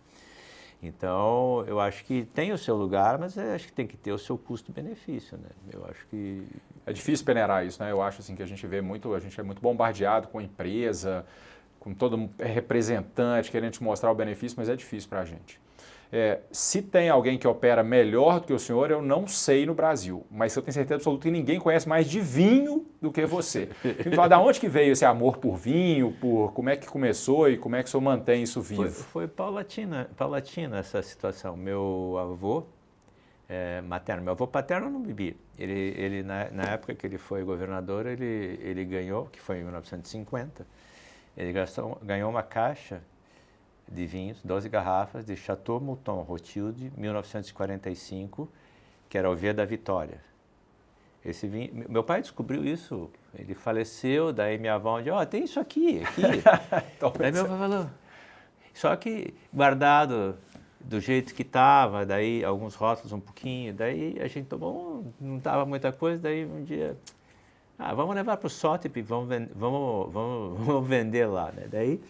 Então, eu acho que tem o seu lugar, mas eu acho que tem que ter o seu custo-benefício, né? Eu acho que... É difícil peneirar isso, né? Eu acho assim, que a gente é muito bombardeado com a empresa, com todo representante querendo te mostrar o benefício, mas é difícil para a gente. Se tem alguém que opera melhor do que o senhor, eu não sei no Brasil, mas eu tenho certeza absoluta que ninguém conhece mais de vinho do que você. Me fala, da onde que veio esse amor por vinho, como é que começou e como é que o senhor mantém isso vivo? Foi paulatina essa situação. Meu avô materno, meu avô paterno não bebia. Ele na época que ele foi governador, ele ganhou, que foi em 1950, ele ganhou uma caixa de vinhos, 12 garrafas de Chateau Mouton Rothschild, 1945, que era o Via da Vitória. Esse vinho, meu pai descobriu isso, ele faleceu, daí minha avó disse, tem isso aqui. Daí meu pai falou, só que guardado do jeito que estava, daí alguns rótulos um pouquinho, daí a gente tomou, não estava muita coisa, daí um dia, vamos levar para o Sotheby, vamos vender lá, né? Daí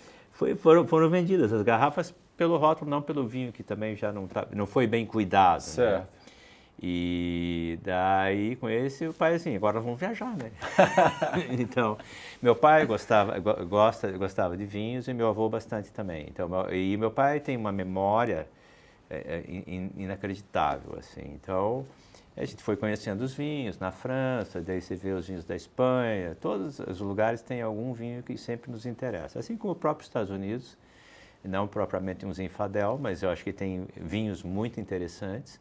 foram vendidas as garrafas pelo rótulo, não pelo vinho, que também já não foi bem cuidado. Certo. Né? E daí, com esse, o pai assim, agora vamos viajar, né? Então, meu pai gostava de vinhos e meu avô bastante também. Então, e meu pai tem uma memória inacreditável, assim. Então, a gente foi conhecendo os vinhos na França, daí você vê os vinhos da Espanha, todos os lugares têm algum vinho que sempre nos interessa. Assim como o próprio Estados Unidos, não propriamente um Zinfandel, mas eu acho que tem vinhos muito interessantes.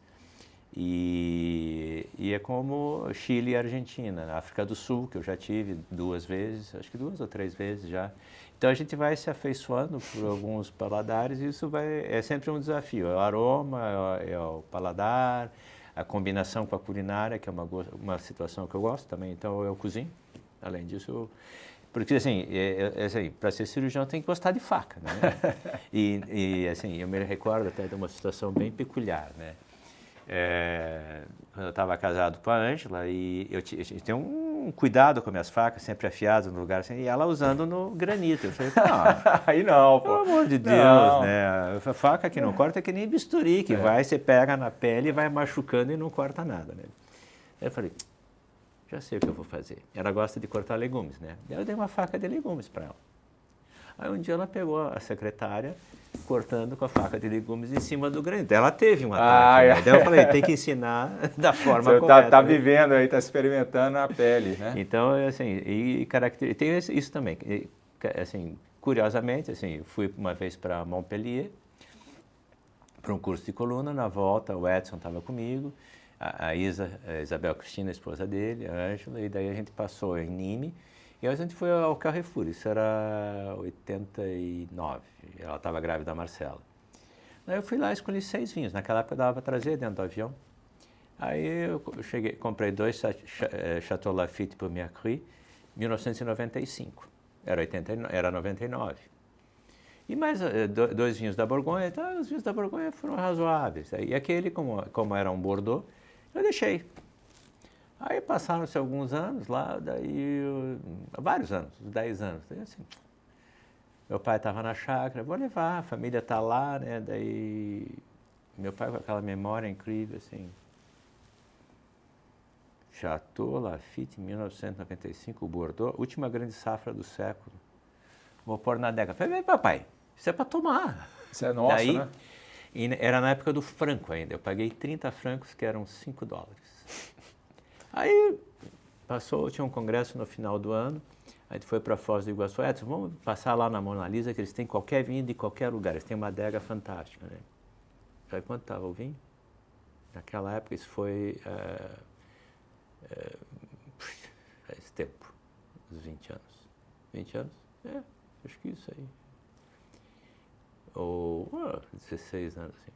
E é como Chile e Argentina, na África do Sul, que eu já tive 2 vezes, acho que 2 ou 3 vezes já. Então a gente vai se afeiçoando por alguns paladares e isso é sempre um desafio. É o aroma, é o paladar, a combinação com a culinária, que é uma situação que eu gosto também. Então eu cozinho, além disso, porque assim, para ser cirurgião tem que gostar de faca, né? E assim, eu me recordo até de uma situação bem peculiar, né? Quando eu estava casado com a Ângela, e eu tinha um cuidado com minhas facas, sempre afiadas no lugar assim, e ela usando no granito. Eu falei, não, aí não, pô. Pelo amor de Deus, né? A faca que não corta é que nem bisturi, que você pega na pele e vai machucando e não corta nada, né? Aí eu falei, já sei o que eu vou fazer. Ela gosta de cortar legumes, né? Eu dei uma faca de legumes para ela. Aí um dia ela pegou a secretária cortando com a faca de legumes em cima do granito. Ela teve um ataque, né? Daí eu falei, tem que ensinar da forma correta. Você tá vivendo aí, tá experimentando a pele, né? Então, assim, tem isso também. Assim, curiosamente, assim, fui uma vez para Montpellier, para um curso de coluna, na volta o Edson estava comigo, a Isabel Cristina, a esposa dele, a Ângela, e daí a gente passou em Nîmes, e a gente foi ao Carrefour, isso era 89, ela estava grávida da Marcela. Aí eu fui lá e escolhi 6 vinhos, naquela época dava para trazer dentro do avião. Aí eu comprei 2 Chateau Lafite pour Mercry, 1995, era 99. E mais 2 vinhos da Borgonha, os vinhos da Borgonha foram razoáveis. E aquele, como era um Bordeaux, eu deixei. Aí passaram-se alguns anos lá, vários anos, 10 anos. Daí assim, meu pai estava na chácara, vou levar, a família está lá, né? Daí meu pai com aquela memória incrível, assim. Chateau Lafite, 1995, Bordeaux, última grande safra do século. Vou pôr na adega. Falei, papai, isso é para tomar. Isso é nosso, né? E era na época do franco ainda. Eu paguei 30 francos, que eram $5. Aí tinha um congresso no final do ano, a gente foi para Foz do Iguaçu, vamos passar lá na Mona Lisa, que eles têm qualquer vinho de qualquer lugar, eles têm uma adega fantástica, né? Sabe quanto estava o vinho? Naquela época, isso foi faz tempo, uns 20 anos. 20 anos? Acho que isso aí. Ou 16 anos, assim.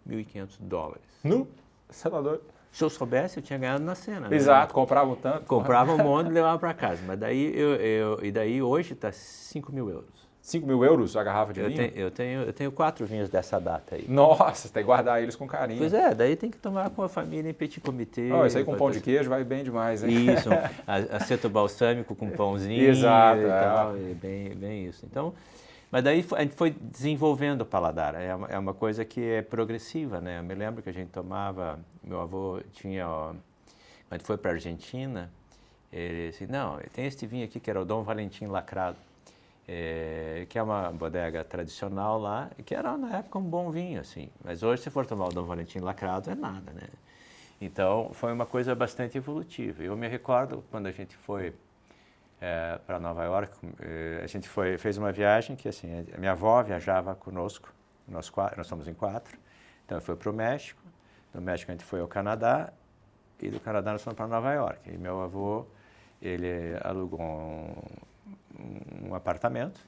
$1.500. No Salvador. Se eu soubesse, eu tinha ganhado na cena. Exato, né? comprava um tanto. Comprava um monte e levava para casa. Mas daí hoje está 5 mil euros. 5 mil euros a garrafa de vinho? Eu tenho 4 vinhos dessa data aí. Nossa, tem que guardar eles com carinho. Pois daí tem que tomar com a família em petit comité. Isso aí com pão de queijo vai bem demais, hein? Isso, aceto balsâmico com pãozinho. Exato, e tal, bem isso. Então, mas daí a gente foi desenvolvendo o paladar. É uma coisa que é progressiva, né? Eu me lembro que a gente tomava, meu avô tinha, quando a gente foi para a Argentina, ele disse, não, tem este vinho aqui que era o Dom Valentim Lacrado. Que é uma bodega tradicional lá, que era na época um bom vinho, assim. Mas hoje, se for tomar o Dom Valentim Lacrado, é nada, né? Então, foi uma coisa bastante evolutiva. Eu me recordo, quando a gente foi para Nova York, a gente fez uma viagem que, assim, a minha avó viajava conosco, nós somos em 4, então eu fui para o México, do México a gente foi ao Canadá, e do Canadá nós fomos para Nova York. E meu avô, ele alugou um apartamento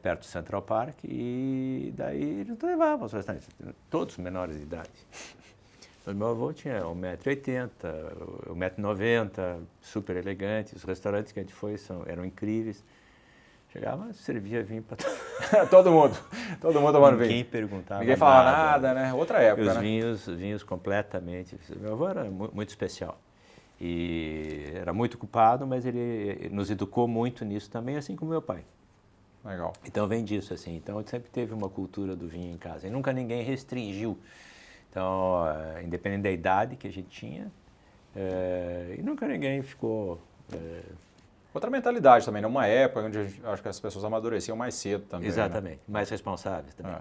perto do Central Park, e daí eles levavam aos restaurantes, todos menores de idade. Então, meu avô tinha 1,80 m, 1,90 m, super elegante. Os restaurantes que a gente foi eram incríveis. Chegava, servia vinho para todo mundo tomando vinho. Ninguém perguntava Ninguém falava nada, né? Outra época, os né? vinhos completamente. Meu avô era muito especial. E era muito ocupado, mas ele nos educou muito nisso também, assim como meu pai. Legal. Então vem disso, assim. Então sempre teve uma cultura do vinho em casa. E nunca ninguém restringiu. Então, independente da idade que a gente tinha, e nunca ninguém ficou... Outra mentalidade também, numa época onde acho que as pessoas amadureciam mais cedo também. Exatamente, né? mais responsáveis também.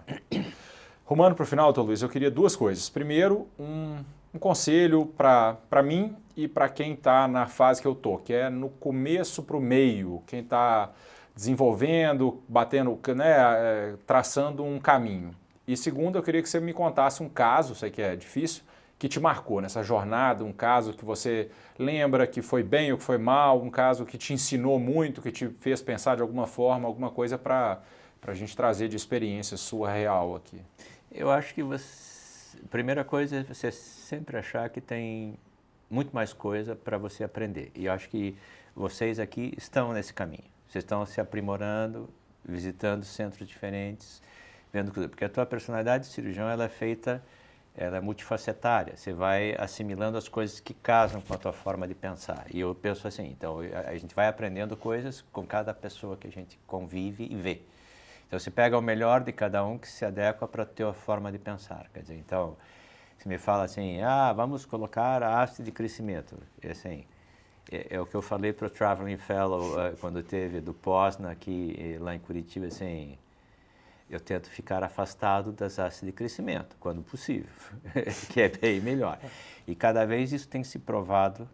Rumando para o final, doutor Luiz, eu queria duas coisas. Primeiro, um conselho para mim e para quem está na fase que eu estou, que é no começo para o meio, quem está desenvolvendo, batendo, né, traçando um caminho. E segundo, eu queria que você me contasse um caso, sei que é difícil, que te marcou nessa jornada, um caso que você lembra que foi bem ou que foi mal, um caso que te ensinou muito, que te fez pensar de alguma forma, alguma coisa para a gente trazer de experiência sua real aqui. Eu acho que a primeira coisa é você sempre achar que tem muito mais coisa para você aprender. E eu acho que vocês aqui estão nesse caminho. Vocês estão se aprimorando, visitando centros diferentes, vendo tudo. Porque a tua personalidade de cirurgião ela é multifacetária. Você vai assimilando as coisas que casam com a tua forma de pensar. E eu penso assim, então a gente vai aprendendo coisas com cada pessoa que a gente convive e vê. Então você pega o melhor de cada um que se adequa para a tua forma de pensar. Quer dizer, então, você me fala assim, vamos colocar a haste de crescimento. E assim, é o que eu falei para o Traveling Fellow quando teve do Posna aqui lá em Curitiba, assim, eu tento ficar afastado das hastes de crescimento, quando possível, que é bem melhor. E cada vez isso tem se provado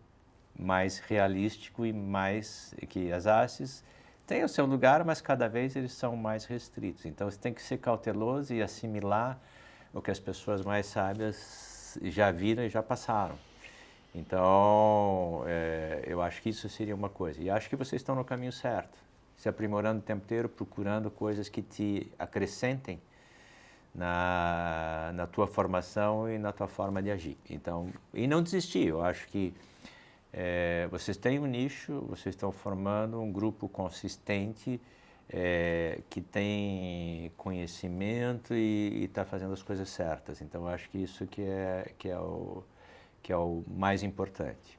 mais realístico e mais que as hastes têm o seu lugar, mas cada vez eles são mais restritos. Então você tem que ser cauteloso e assimilar o que as pessoas mais sábias já viram e já passaram. Então, eu acho que isso seria uma coisa. E acho que vocês estão no caminho certo, se aprimorando o tempo inteiro, procurando coisas que te acrescentem na tua formação e na tua forma de agir. Então, e não desistir. Eu acho que vocês têm um nicho, vocês estão formando um grupo consistente que tem conhecimento e está fazendo as coisas certas. Então, eu acho que isso que é o mais importante.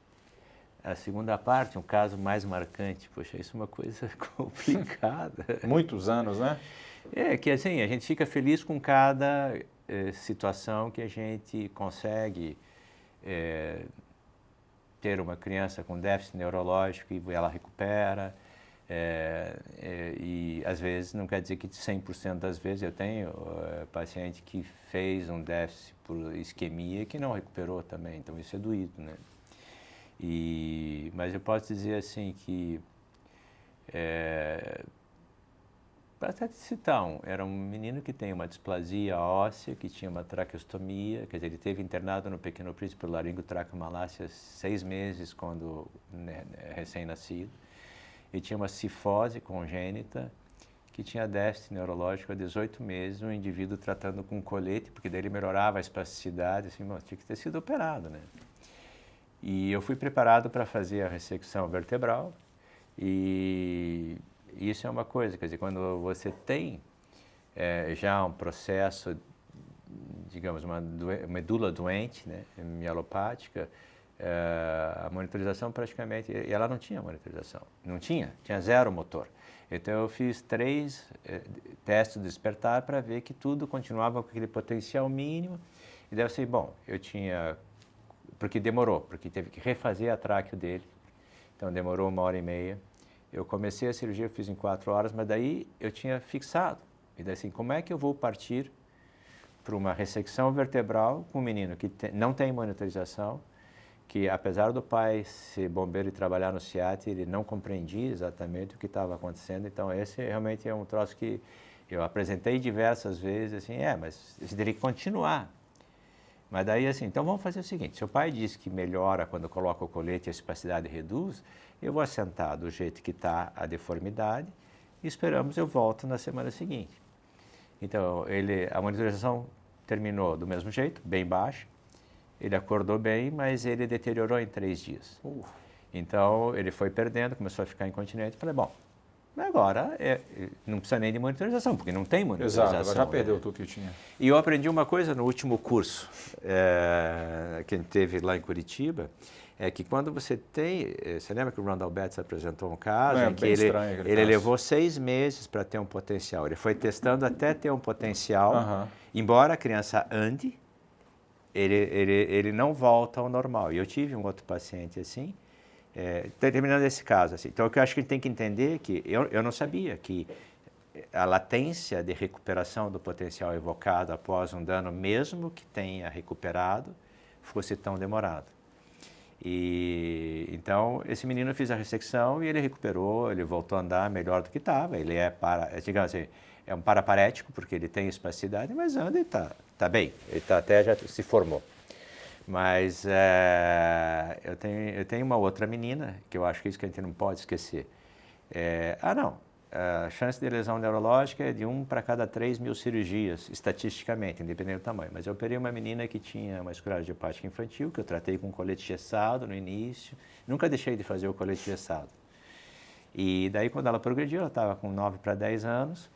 A segunda parte, um caso mais marcante, poxa, isso é uma coisa complicada. Muitos anos, né? Que assim, a gente fica feliz com cada situação que a gente consegue ter uma criança com déficit neurológico e ela recupera. E às vezes, não quer dizer que 100% das vezes, eu tenho paciente que fez um déficit por isquemia que não recuperou também, então isso é doído, né? Mas eu posso dizer assim que, para até te citar era um menino que tem uma displasia óssea, que tinha uma traqueostomia, quer dizer, ele teve internado no Pequeno Príncipe por laringotraqueomalácia 6 meses quando recém-nascido. Ele tinha uma cifose congênita, que tinha déficit neurológico há 18 meses, um indivíduo tratando com colete, porque daí ele melhorava a espasticidade, assim, tinha que ter sido operado, né? E eu fui preparado para fazer a ressecção vertebral, e isso é uma coisa, quer dizer, quando você tem já um processo, digamos, uma medula doente, né, mielopática, a monitorização praticamente, e ela não tinha monitorização, tinha 0 motor. Então eu fiz 3 testes de despertar para ver que tudo continuava com aquele potencial mínimo, e deve ser, bom, eu tinha, porque demorou, porque teve que refazer a tráqueo dele, então demorou 1h30. Eu comecei a cirurgia, eu fiz em 4 horas, mas daí eu tinha fixado, e daí assim, como é que eu vou partir para uma ressecção vertebral com um menino que não tem monitorização, que apesar do pai ser bombeiro e trabalhar no CIAT, ele não compreendia exatamente o que estava acontecendo. Então esse realmente é um troço que eu apresentei diversas vezes, assim, mas você teria que continuar. Mas daí assim, então vamos fazer o seguinte, seu pai diz que melhora quando coloca o colete e a espasticidade reduz, eu vou assentar do jeito que está a deformidade, e esperamos, eu volto na semana seguinte. Então, a monitorização terminou do mesmo jeito, bem baixa. Ele acordou bem, mas ele deteriorou em 3 dias. Então, ele foi perdendo, começou a ficar incontinente. Falei, bom, agora não precisa nem de monitorização, porque não tem monitorização. Exato, agora já perdeu tudo que tinha. E eu aprendi uma coisa no último curso que a gente teve lá em Curitiba, é que quando você tem... Você lembra que o Randall Betts apresentou um caso em que ele levou 6 meses para ter um potencial. Ele foi testando até ter um potencial, embora a criança ande, ele não volta ao normal. E eu tive um outro paciente assim, terminando esse caso. Assim. Então, o que eu acho que a gente tem que entender é que eu não sabia que a latência de recuperação do potencial evocado após um dano, mesmo que tenha recuperado, fosse tão demorado. E então esse menino fez a ressecção e ele recuperou, ele voltou a andar melhor do que estava. Ele digamos assim, é um paraparético porque ele tem espasticidade, mas anda e tá bem. Ele até já se formou. Mas eu tenho uma outra menina que eu acho que isso que a gente não pode esquecer. A chance de lesão neurológica é de 1 para cada 3 mil cirurgias, estatisticamente, independente do tamanho. Mas eu operei uma menina que tinha uma esclerose hepática infantil, que eu tratei com colete gessado no início. Nunca deixei de fazer o colete gessado. E daí, quando ela progrediu, ela estava com 9 para 10 anos,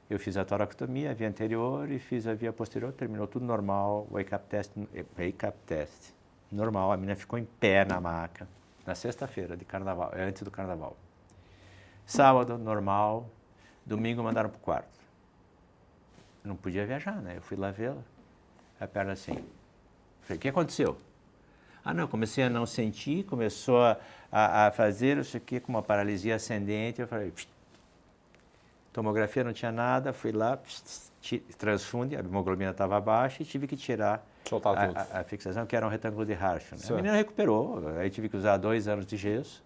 eu fiz a toractomia, a via anterior e fiz a via posterior, terminou tudo normal, wake-up test normal. A menina ficou em pé na maca, na sexta-feira de carnaval, antes do carnaval. Sábado, normal. Domingo, mandaram para o quarto. Não podia viajar, né? Eu fui lá vê-la. A perna assim. Falei, o que aconteceu? Não, comecei a não sentir, começou a fazer isso aqui com uma paralisia ascendente. Eu falei, tomografia não tinha nada, fui lá, transfunde, a hemoglobina estava baixa e tive que tirar a fixação, que era um retângulo de Harshon. A menina recuperou, aí tive que usar 2 anos de gesso.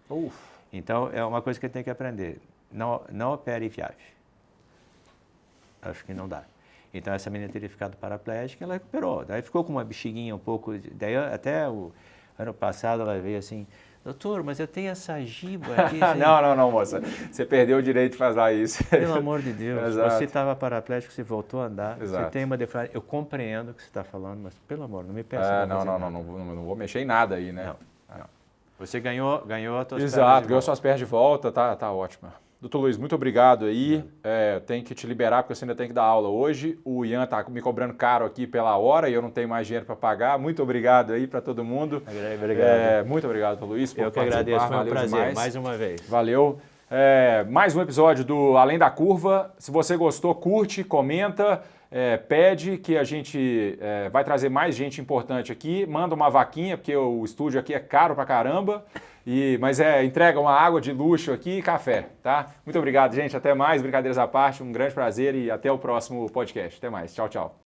Então, é uma coisa que ele tem que aprender. Não opere e viaje. Acho que não dá. Então, essa menina teria ficado paraplégica, ela recuperou. Daí ficou com uma bexiguinha um pouco... Daí, até o ano passado, ela veio assim, doutor, mas eu tenho essa giba aqui... Não, moça. Você perdeu o direito de fazer isso. Pelo amor de Deus. Exato. Você estava paraplégico, você voltou a andar, Exato. Você tem uma deformação. Eu compreendo o que você está falando, mas, pelo amor, não me peça. Não vou mexer em nada aí, né? Não. Você ganhou as tuas pernas de volta. Exato, ganhou suas pernas de volta, tá ótima. Doutor Luiz, muito obrigado aí. Tenho que te liberar porque você ainda tem que dar aula hoje. O Ian está me cobrando caro aqui pela hora e eu não tenho mais dinheiro para pagar. Muito obrigado aí para todo mundo. Obrigado. Muito obrigado, doutor Luiz, por Eu que agradeço, foi um prazer, demais. mais uma vez. Valeu. Mais um episódio do Além da Curva. Se você gostou, curte, comenta. Pede que a gente vai trazer mais gente importante aqui, manda uma vaquinha, porque o estúdio aqui é caro pra caramba, mas entrega uma água de luxo aqui e café, tá? Muito obrigado, gente, até mais, brincadeiras à parte, um grande prazer e até o próximo podcast. Até mais, tchau, tchau.